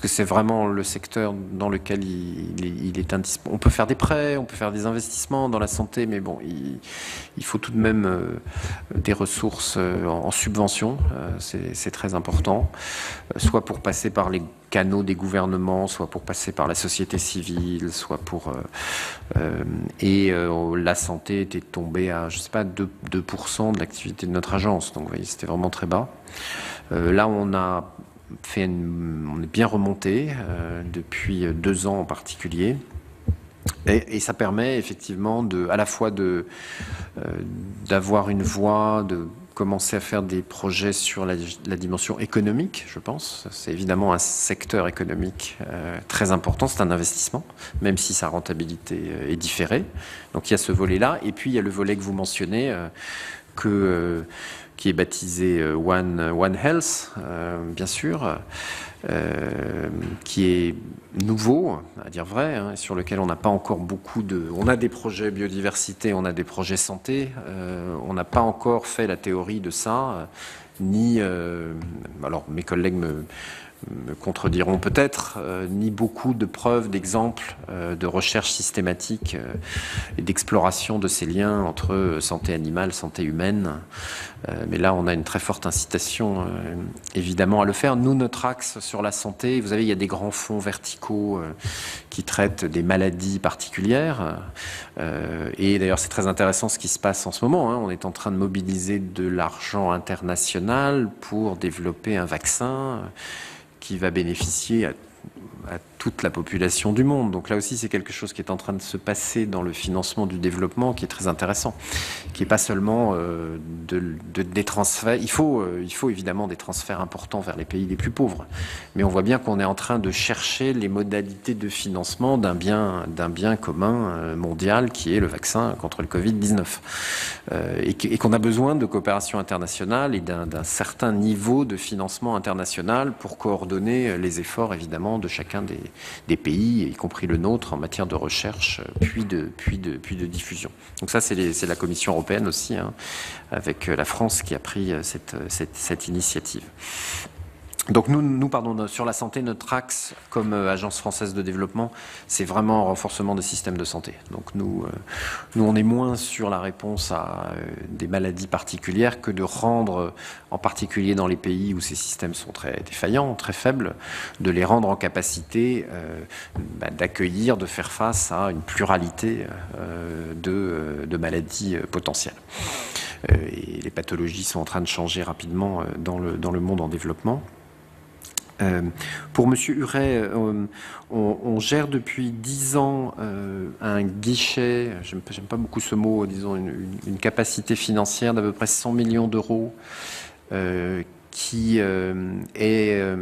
que c'est vraiment le secteur dans lequel il est indispensable. On peut faire des prêts, on peut faire des investissements dans la santé, mais bon, il faut tout de même des ressources en subvention, c'est très important, soit pour passer par les canaux des gouvernements, soit pour passer par la société civile, soit pour... la santé était tombée à, je sais pas, 2% de l'activité de notre agence. Donc, vous voyez, c'était vraiment très bas. Là, on est bien remonté depuis 2 ans en particulier. Et ça permet effectivement à la fois d'avoir une voie, de commencer à faire des projets sur la dimension économique, je pense. C'est évidemment un secteur économique très important, c'est un investissement, même si sa rentabilité est différée. Donc il y a ce volet-là, et puis il y a le volet que vous mentionnez, qui est baptisé One Health, bien sûr, qui est nouveau, à dire vrai, sur lequel on n'a pas encore on a des projets biodiversité, on a des projets santé, on n'a pas encore fait la théorie de ça, alors mes collègues me contrediront peut-être, ni beaucoup de preuves, d'exemples de recherche systématique et d'exploration de ces liens entre santé animale, santé humaine. Mais là, on a une très forte incitation, évidemment, à le faire. Nous, notre axe sur la santé, vous savez, il y a des grands fonds verticaux qui traitent des maladies particulières. Et d'ailleurs, c'est très intéressant ce qui se passe en ce moment. On est en train de mobiliser de l'argent international pour développer un vaccin qui va bénéficier à toute la population du monde. Donc là aussi, c'est quelque chose qui est en train de se passer dans le financement du développement qui est très intéressant, qui n'est pas seulement des transferts. Il faut évidemment des transferts importants vers les pays les plus pauvres, mais on voit bien qu'on est en train de chercher les modalités de financement d'un bien commun mondial qui est le vaccin contre le Covid-19 et qu'on a besoin de coopération internationale et d'un certain niveau de financement international pour coordonner les efforts évidemment de chacun des pays, y compris le nôtre, en matière de recherche, puis de diffusion. Donc ça, c'est la Commission européenne aussi, hein, avec la France qui a pris cette initiative. Donc nous, sur la santé, notre axe comme Agence française de développement, c'est vraiment un renforcement des systèmes de santé. Donc nous, on est moins sur la réponse à des maladies particulières que de rendre, en particulier dans les pays où ces systèmes sont très défaillants, très faibles, de les rendre en capacité d'accueillir, de faire face à une pluralité de maladies potentielles. Et les pathologies sont en train de changer rapidement dans le monde en développement. Pour Monsieur Huret, on gère depuis 10 ans un guichet, j'aime pas beaucoup ce mot, disons une capacité financière d'à peu près 100 millions d'euros qui est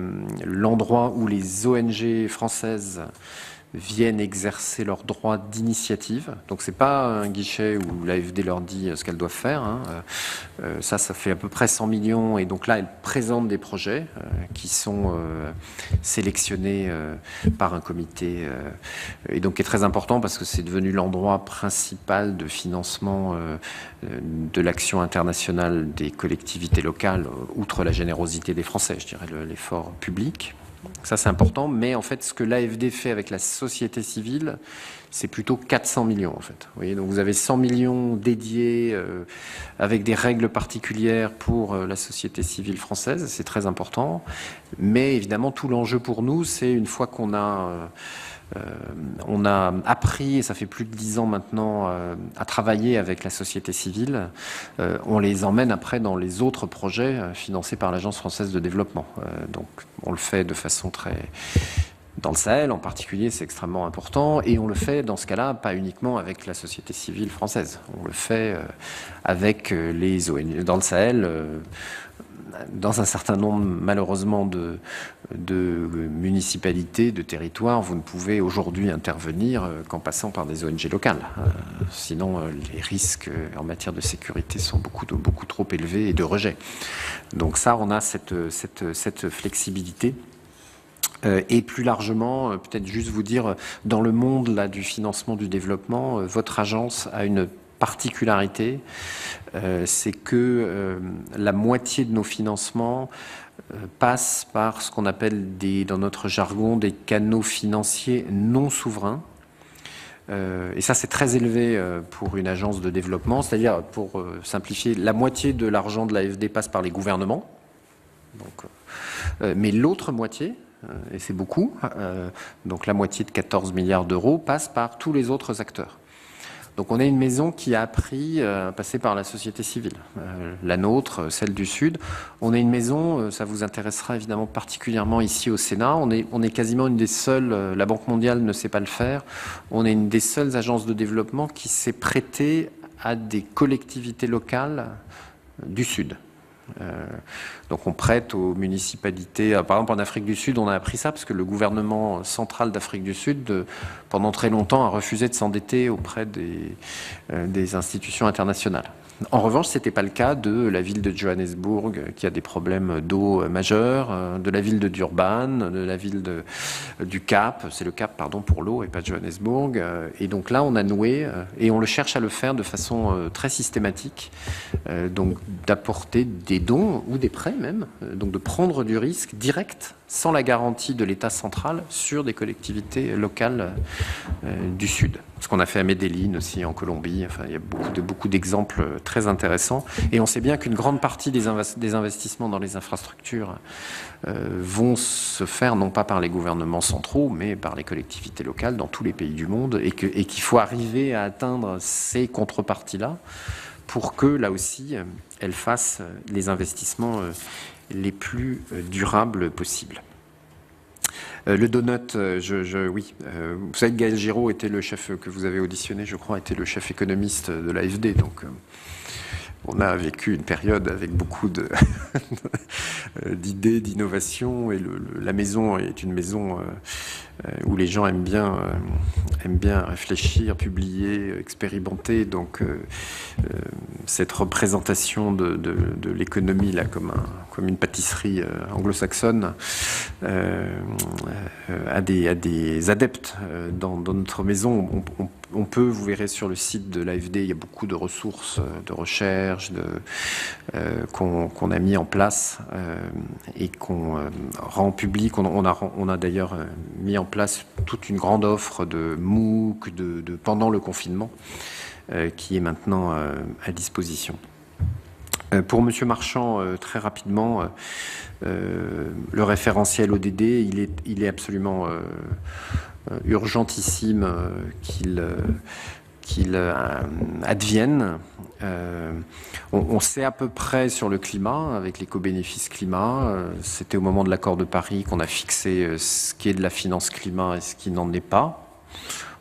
l'endroit où les ONG françaises viennent exercer leur droit d'initiative. Donc c'est pas un guichet où l'AFD leur dit ce qu'elles doivent faire. Hein. Ça fait à peu près 100 millions et donc là elles présentent des projets qui sont sélectionnés par un comité et donc qui est très important parce que c'est devenu l'endroit principal de financement de l'action internationale des collectivités locales, outre la générosité des Français, je dirais l'effort public. Ça, c'est important, mais en fait, ce que l'AFD fait avec la société civile, c'est plutôt 400 millions, en fait. Vous voyez, donc vous avez 100 millions dédiés avec des règles particulières pour la société civile française, c'est très important. Mais évidemment, tout l'enjeu pour nous, c'est une fois qu'on a... on a appris, et ça fait plus de 10 ans maintenant, à travailler avec la société civile. On les emmène après dans les autres projets financés par l'Agence française de développement. Donc on le fait de façon très... Dans le Sahel en particulier, c'est extrêmement important. Et on le fait dans ce cas-là, pas uniquement avec la société civile française. On le fait avec les ONG. Dans le Sahel... dans un certain nombre, malheureusement, de municipalités, de territoires, vous ne pouvez aujourd'hui intervenir qu'en passant par des ONG locales. Sinon, les risques en matière de sécurité sont beaucoup trop élevés et de rejet. Donc ça, on a cette flexibilité. Et plus largement, peut-être juste vous dire, dans le monde là, du financement du développement, votre agence a une particularité, c'est que la moitié de nos financements passe par ce qu'on appelle dans notre jargon des canaux financiers non souverains. Et ça, c'est très élevé pour une agence de développement, c'est-à-dire, pour simplifier, la moitié de l'argent de l'AFD passe par les gouvernements, donc, mais l'autre moitié, et c'est beaucoup, donc la moitié de 14 milliards d'euros passe par tous les autres acteurs. Donc on a une maison qui a appris à passer par la société civile, la nôtre, celle du Sud. On a une maison, ça vous intéressera évidemment particulièrement ici au Sénat, on est quasiment une des seules, la Banque mondiale ne sait pas le faire, on est une des seules agences de développement qui s'est prêtée à des collectivités locales du Sud. Donc on prête aux municipalités. Par exemple en Afrique du Sud, on a appris ça parce que le gouvernement central d'Afrique du Sud, pendant très longtemps, a refusé de s'endetter auprès des institutions internationales. En revanche, ce n'était pas le cas de la ville de Johannesburg, qui a des problèmes d'eau majeurs, de la ville de Durban, de la ville du Cap, c'est le Cap, pardon, pour l'eau et pas Johannesburg. Et donc là, on a noué, et on le cherche à le faire de façon très systématique, donc d'apporter des dons ou des prêts même, donc de prendre du risque direct, sans la garantie de l'État central, sur des collectivités locales du Sud. Ce qu'on a fait à Medellín aussi, en Colombie. Enfin, il y a beaucoup d'exemples très intéressants. Et on sait bien qu'une grande partie des investissements dans les infrastructures vont se faire non pas par les gouvernements centraux, mais par les collectivités locales dans tous les pays du monde, et qu'il faut arriver à atteindre ces contreparties-là pour que, là aussi, elles fassent les investissements les plus durables possibles. Le donut, oui. Vous savez que Gaël Giraud était le chef que vous avez auditionné, je crois, était le chef économiste de l'AFD. Donc, on a vécu une période avec beaucoup d'idées, d'innovation. Et la maison est une maison où les gens aiment bien réfléchir, publier, expérimenter. Donc cette représentation de l'économie là comme une pâtisserie anglo-saxonne a des adeptes dans notre maison. On peut, vous verrez sur le site de l'AFD, il y a beaucoup de ressources de recherche qu'on a mis en place et qu'on rend public. On a d'ailleurs mis en place toute une grande offre de MOOC pendant le confinement qui est maintenant à disposition. Pour Monsieur Marchand, très rapidement, le référentiel ODD, il est absolument urgentissime qu'il advienne. On sait à peu près sur le climat, avec l'éco-bénéfice climat. C'était au moment de l'accord de Paris qu'on a fixé ce qui est de la finance climat et ce qui n'en est pas.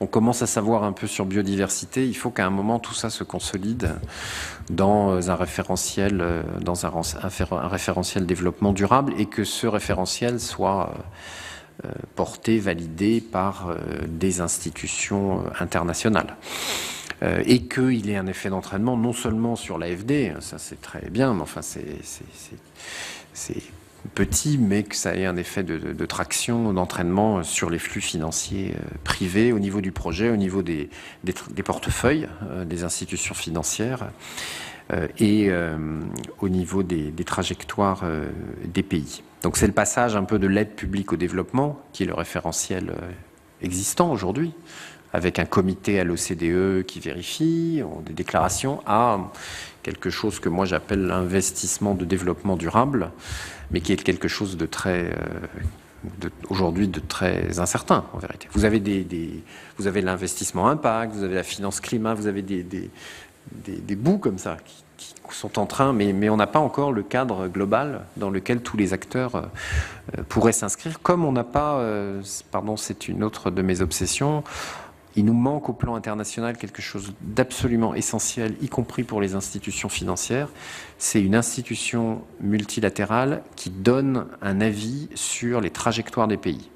On commence à savoir un peu sur biodiversité. Il faut qu'à un moment tout ça se consolide dans un référentiel, un référentiel développement durable, et que ce référentiel soit porté, validé par des institutions internationales. Et qu'il ait un effet d'entraînement non seulement sur l'AFD, ça c'est très bien, mais enfin c'est petit, mais que ça ait un effet de traction, d'entraînement sur les flux financiers privés, au niveau du projet, au niveau des portefeuilles des institutions financières et au niveau des trajectoires des pays. Donc c'est le passage un peu de l'aide publique au développement, qui est le référentiel existant aujourd'hui, avec un comité à l'OCDE qui vérifie, des déclarations, à quelque chose que moi j'appelle l'investissement de développement durable, mais qui est quelque chose de très, aujourd'hui de très incertain en vérité. Vous avez vous avez l'investissement impact, vous avez la finance climat, vous avez des bouts comme ça qui sont en train, mais on n'a pas encore le cadre global dans lequel tous les acteurs pourraient s'inscrire. Comme on n'a pas, pardon, c'est une autre de mes obsessions, il nous manque au plan international quelque chose d'absolument essentiel, y compris pour les institutions financières. C'est une institution multilatérale qui donne un avis sur les trajectoires des pays.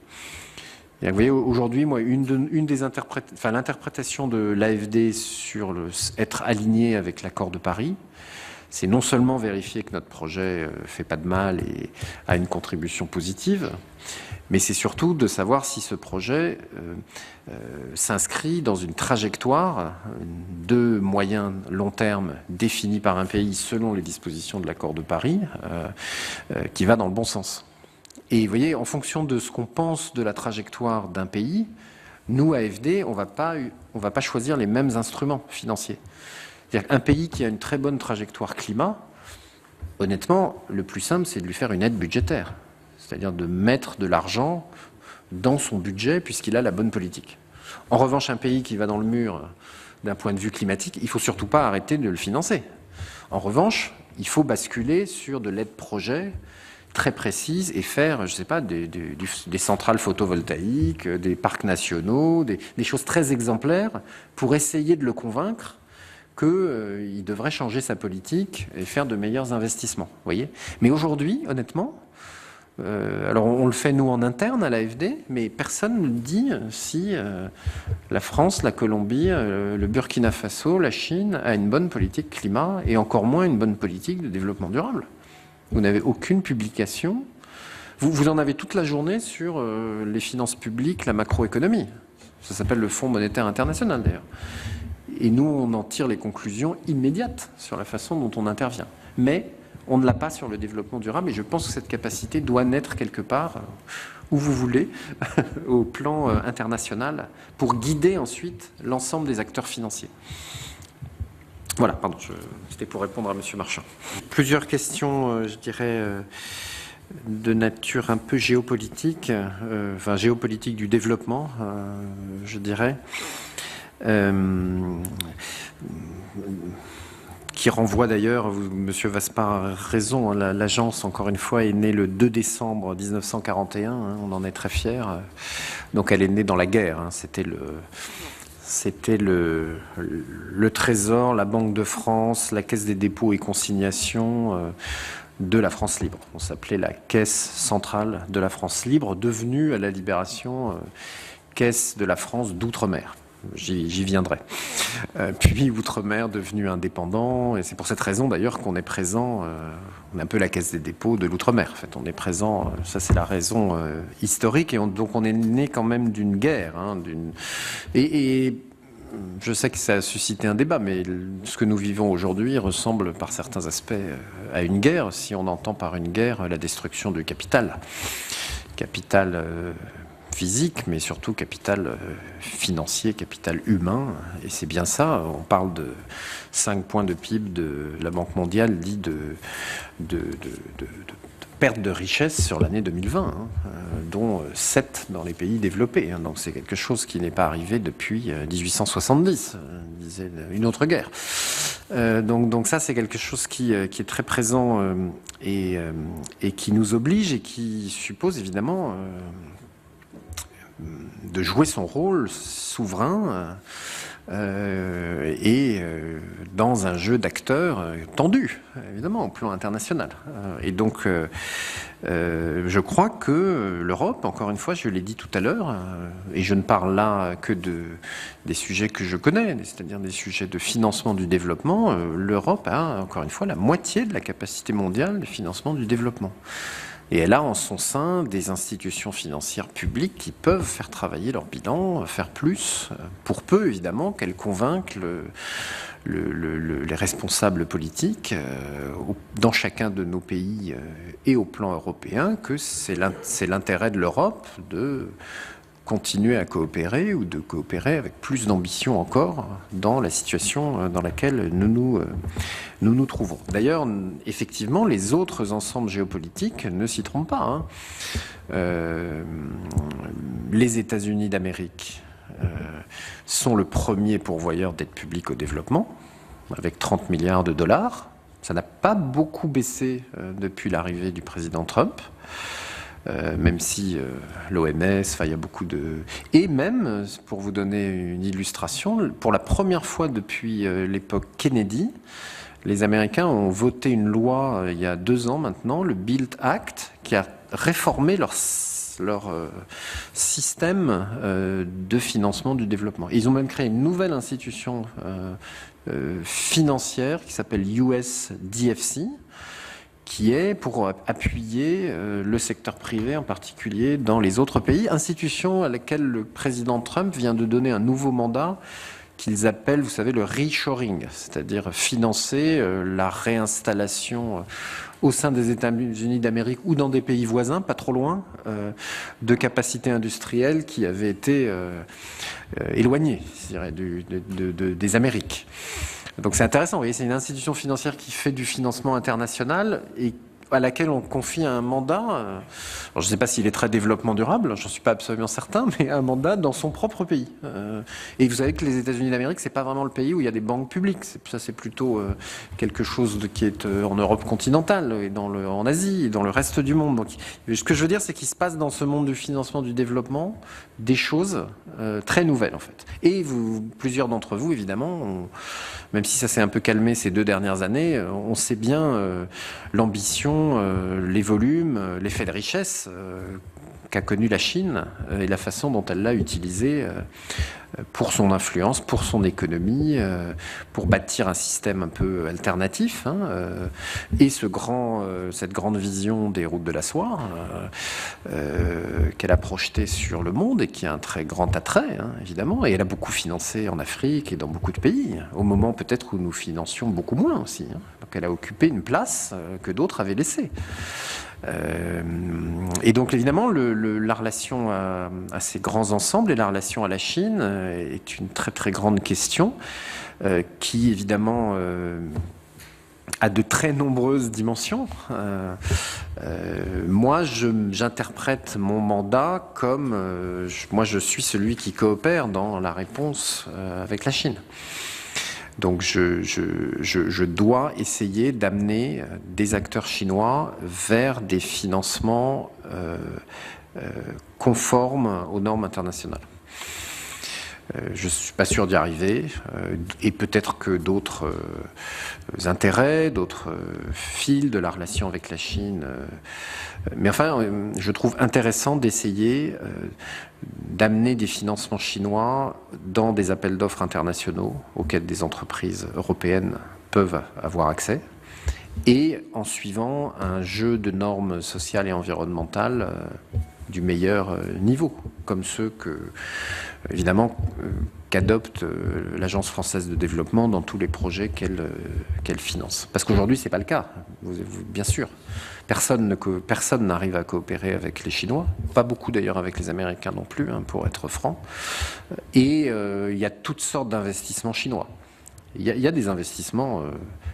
Et vous voyez, aujourd'hui, moi, l'interprétation de l'AFD sur être aligné avec l'accord de Paris, c'est non seulement vérifier que notre projet fait pas de mal et a une contribution positive, mais c'est surtout de savoir si ce projet s'inscrit dans une trajectoire de moyen long terme définie par un pays selon les dispositions de l'accord de Paris qui va dans le bon sens. Et vous voyez, en fonction de ce qu'on pense de la trajectoire d'un pays, nous, AFD, on va pas choisir les mêmes instruments financiers. C'est-à-dire qu'un pays qui a une très bonne trajectoire climat, honnêtement, le plus simple, c'est de lui faire une aide budgétaire. C'est-à-dire de mettre de l'argent dans son budget puisqu'il a la bonne politique. En revanche, un pays qui va dans le mur d'un point de vue climatique, il ne faut surtout pas arrêter de le financer. En revanche, il faut basculer sur de l'aide projet très précise et faire, je ne sais pas, des centrales photovoltaïques, des parcs nationaux, des choses très exemplaires pour essayer de le convaincre qu'il devrait changer sa politique et faire de meilleurs investissements. Voyez. Mais aujourd'hui, honnêtement, alors on le fait nous en interne à l'AFD, mais personne ne dit si la France, la Colombie, le Burkina Faso, la Chine a une bonne politique climat et encore moins une bonne politique de développement durable. Vous n'avez aucune publication. Vous en avez toute la journée sur les finances publiques, la macroéconomie. Ça s'appelle le Fonds monétaire international d'ailleurs. Et nous, on en tire les conclusions immédiates sur la façon dont on intervient. Mais on ne l'a pas sur le développement durable et je pense que cette capacité doit naître quelque part, où vous voulez, au plan international, pour guider ensuite l'ensemble des acteurs financiers. Voilà, pardon, c'était pour répondre à Monsieur Marchand. Plusieurs questions, je dirais, de nature un peu géopolitique, enfin géopolitique du développement, je dirais. Qui renvoie d'ailleurs, Monsieur Vaspart a raison, hein, l'agence, encore une fois, est née le 2 décembre 1941, hein, on en est très fiers. Donc elle est née dans la guerre, hein, c'était le Trésor, la Banque de France, la Caisse des dépôts et consignations, de la France libre. On s'appelait la Caisse centrale de la France libre, devenue à la Libération Caisse de la France d'outre-mer. J'y viendrai. Puis Outre-mer devenu indépendant, et c'est pour cette raison d'ailleurs qu'on est présent, on est un peu la Caisse des dépôts de l'outre-mer. En fait, on est présent, ça c'est la raison historique, et donc on est né quand même d'une guerre. Et je sais que ça a suscité un débat, mais ce que nous vivons aujourd'hui ressemble par certains aspects à une guerre, si on entend par une guerre la destruction du capital. Capital physique, mais surtout capital financier, capital humain. Et c'est bien ça, on parle de 5 points de PIB de la Banque mondiale, dit de perte de richesse sur l'année 2020, dont 7 dans les pays développés. Donc c'est quelque chose qui n'est pas arrivé depuis 1870, disait une autre guerre. Donc ça, c'est quelque chose qui est très présent et qui nous oblige et qui suppose évidemment de jouer son rôle souverain dans un jeu d'acteurs tendu, évidemment, au plan international. Et donc, je crois que l'Europe, encore une fois, je l'ai dit tout à l'heure, et je ne parle là que des sujets que je connais, c'est-à-dire des sujets de financement du développement, l'Europe a, encore une fois, la moitié de la capacité mondiale de financement du développement. Et elle a en son sein des institutions financières publiques qui peuvent faire travailler leur bilan, faire plus, pour peu évidemment qu'elles convainquent les responsables politiques dans chacun de nos pays et au plan européen que c'est l'intérêt de l'Europe de continuer à coopérer ou de coopérer avec plus d'ambition encore dans la situation dans laquelle nous nous trouvons. D'ailleurs, effectivement, les autres ensembles géopolitiques ne s'y trompent pas. Les États-Unis d'Amérique sont le premier pourvoyeur d'aide publique au développement, avec 30 milliards de dollars. Ça n'a pas beaucoup baissé depuis l'arrivée du président Trump. Même si l'OMS, il y a beaucoup de... Et même, pour vous donner une illustration, pour la première fois depuis l'époque Kennedy, les Américains ont voté une loi il y a 2 ans maintenant, le BUILD Act, qui a réformé leur système de financement du développement. Ils ont même créé une nouvelle institution financière qui s'appelle USDFC, qui est pour appuyer le secteur privé en particulier dans les autres pays, institution à laquelle le président Trump vient de donner un nouveau mandat qu'ils appellent, vous savez, le reshoring, c'est-à-dire financer la réinstallation au sein des États-Unis d'Amérique ou dans des pays voisins, pas trop loin, de capacités industrielles qui avaient été éloignées, je dirais, des Amériques. Donc c'est intéressant, vous voyez, c'est une institution financière qui fait du financement international et à laquelle on confie un mandat, alors je ne sais pas s'il est très développement durable, j'en suis pas absolument certain, mais un mandat dans son propre pays. Et vous savez que les États-Unis d'Amérique, c'est pas vraiment le pays où il y a des banques publiques, ça c'est plutôt quelque chose qui est en Europe continentale, et en Asie, et dans le reste du monde. Donc ce que je veux dire, c'est qu'il se passe dans ce monde du financement du développement des choses très nouvelles en fait. Et plusieurs d'entre vous, évidemment, même si ça s'est un peu calmé ces 2 dernières années, on sait bien l'ambition, les volumes, l'effet de richesse qu'a connu la Chine et la façon dont elle l'a utilisé pour son influence, pour son économie, pour bâtir un système un peu alternatif, et cette grande vision des routes de la soie qu'elle a projetée sur le monde et qui a un très grand attrait, évidemment, et elle a beaucoup financé en Afrique et dans beaucoup de pays, au moment peut-être où nous financions beaucoup moins aussi. Donc elle a occupé une place que d'autres avaient laissée. Et donc évidemment la relation à ces grands ensembles et la relation à la Chine est une très très grande question qui évidemment a de très nombreuses dimensions. Moi j'interprète mon mandat comme moi je suis celui qui coopère dans la réponse avec la Chine. Donc je dois essayer d'amener des acteurs chinois vers des financements conformes aux normes internationales. Je ne suis pas sûr d'y arriver, et peut-être que d'autres intérêts, d'autres fils de la relation avec la Chine. Mais enfin, je trouve intéressant d'essayer d'amener des financements chinois dans des appels d'offres internationaux auxquels des entreprises européennes peuvent avoir accès, et en suivant un jeu de normes sociales et environnementales du meilleur niveau, comme ceux que, évidemment, qu'adopte l'Agence française de développement dans tous les projets qu'elle finance. Parce qu'aujourd'hui, ce n'est pas le cas, bien sûr. Personne n'arrive à coopérer avec les Chinois, pas beaucoup d'ailleurs avec les Américains non plus, pour être franc. Et il y a toutes sortes d'investissements chinois. Il y a des investissements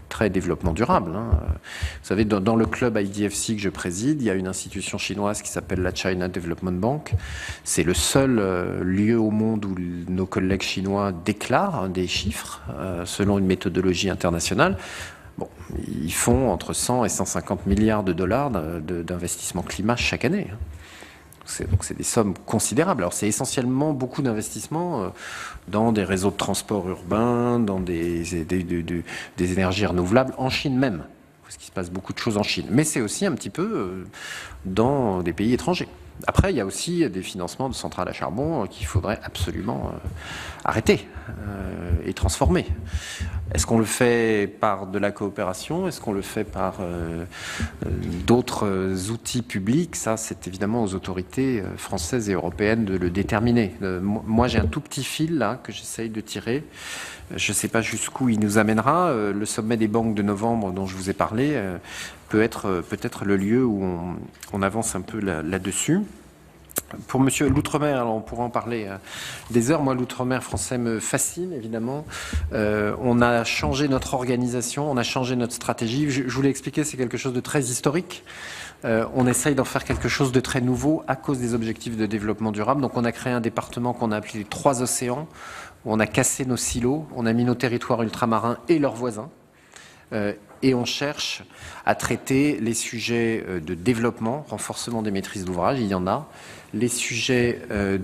très développement durable. Vous savez, dans le club IDFC que je préside, il y a une institution chinoise qui s'appelle la China Development Bank. C'est le seul lieu au monde où nos collègues chinois déclarent des chiffres selon une méthodologie internationale. Bon, ils font entre 100 et 150 milliards de dollars d'investissement climat chaque année. Donc c'est des sommes considérables. Alors c'est essentiellement beaucoup d'investissements dans des réseaux de transport urbains, dans des énergies renouvelables, en Chine même, parce qu'il se passe beaucoup de choses en Chine. Mais c'est aussi un petit peu dans des pays étrangers. Après, il y a aussi des financements de centrales à charbon qu'il faudrait absolument arrêter et transformer. Est-ce qu'on le fait par de la coopération? Est-ce qu'on le fait par d'autres outils publics? Ça, c'est évidemment aux autorités françaises et européennes de le déterminer. Moi, j'ai un tout petit fil là que j'essaye de tirer. Je ne sais pas jusqu'où il nous amènera. Le sommet des banques de novembre dont je vous ai parlé peut être peut-être le lieu où on avance un peu là-dessus. Pour Monsieur l'Outre-mer, alors on pourra en parler des heures. Moi, l'Outre-mer français me fascine, évidemment. On a changé notre organisation, on a changé notre stratégie. Je vous l'ai expliqué, c'est quelque chose de très historique. On essaye d'en faire quelque chose de très nouveau à cause des objectifs de développement durable. Donc on a créé un département qu'on a appelé les 3 océans, où on a cassé nos silos, on a mis nos territoires ultramarins et leurs voisins. Et on cherche à traiter les sujets de développement, renforcement des maîtrises d'ouvrage, il y en a. Les sujets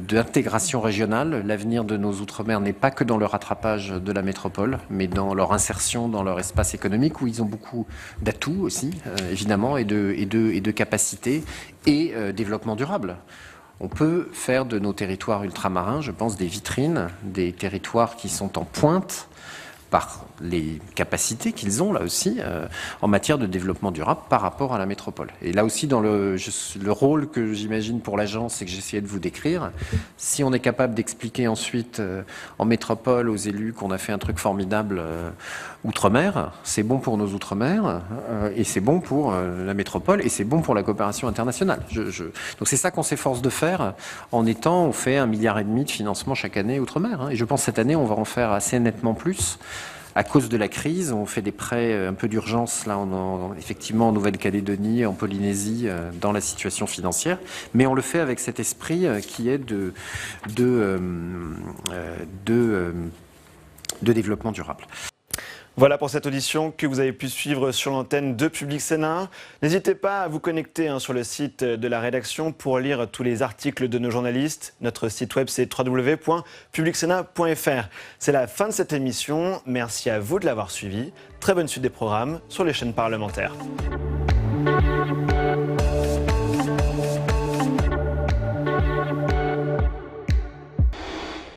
d'intégration régionale, l'avenir de nos outre-mer n'est pas que dans le rattrapage de la métropole, mais dans leur insertion dans leur espace économique, où ils ont beaucoup d'atouts aussi, évidemment, et de capacités, et développement durable. On peut faire de nos territoires ultramarins, je pense, des vitrines, des territoires qui sont en pointe, par les capacités qu'ils ont là aussi en matière de développement durable par rapport à la métropole. Et là aussi, dans le rôle que j'imagine pour l'agence et que j'essayais de vous décrire, si on est capable d'expliquer ensuite en métropole aux élus qu'on a fait un truc formidable outre-mer, c'est bon pour nos outre-mer et c'est bon pour la métropole et c'est bon pour la coopération internationale. Donc c'est ça qu'on s'efforce de faire en étant, on fait 1,5 milliard de financement chaque année outre-mer. Et je pense cette année, on va en faire assez nettement plus. À cause de la crise, on fait des prêts un peu d'urgence, là, effectivement en Nouvelle-Calédonie, en Polynésie, dans la situation financière, mais on le fait avec cet esprit qui est de développement durable. Voilà pour cette audition que vous avez pu suivre sur l'antenne de Public Sénat. N'hésitez pas à vous connecter sur le site de la rédaction pour lire tous les articles de nos journalistes. Notre site web, c'est www.publicsenat.fr. C'est la fin de cette émission. Merci à vous de l'avoir suivi. Très bonne suite des programmes sur les chaînes parlementaires.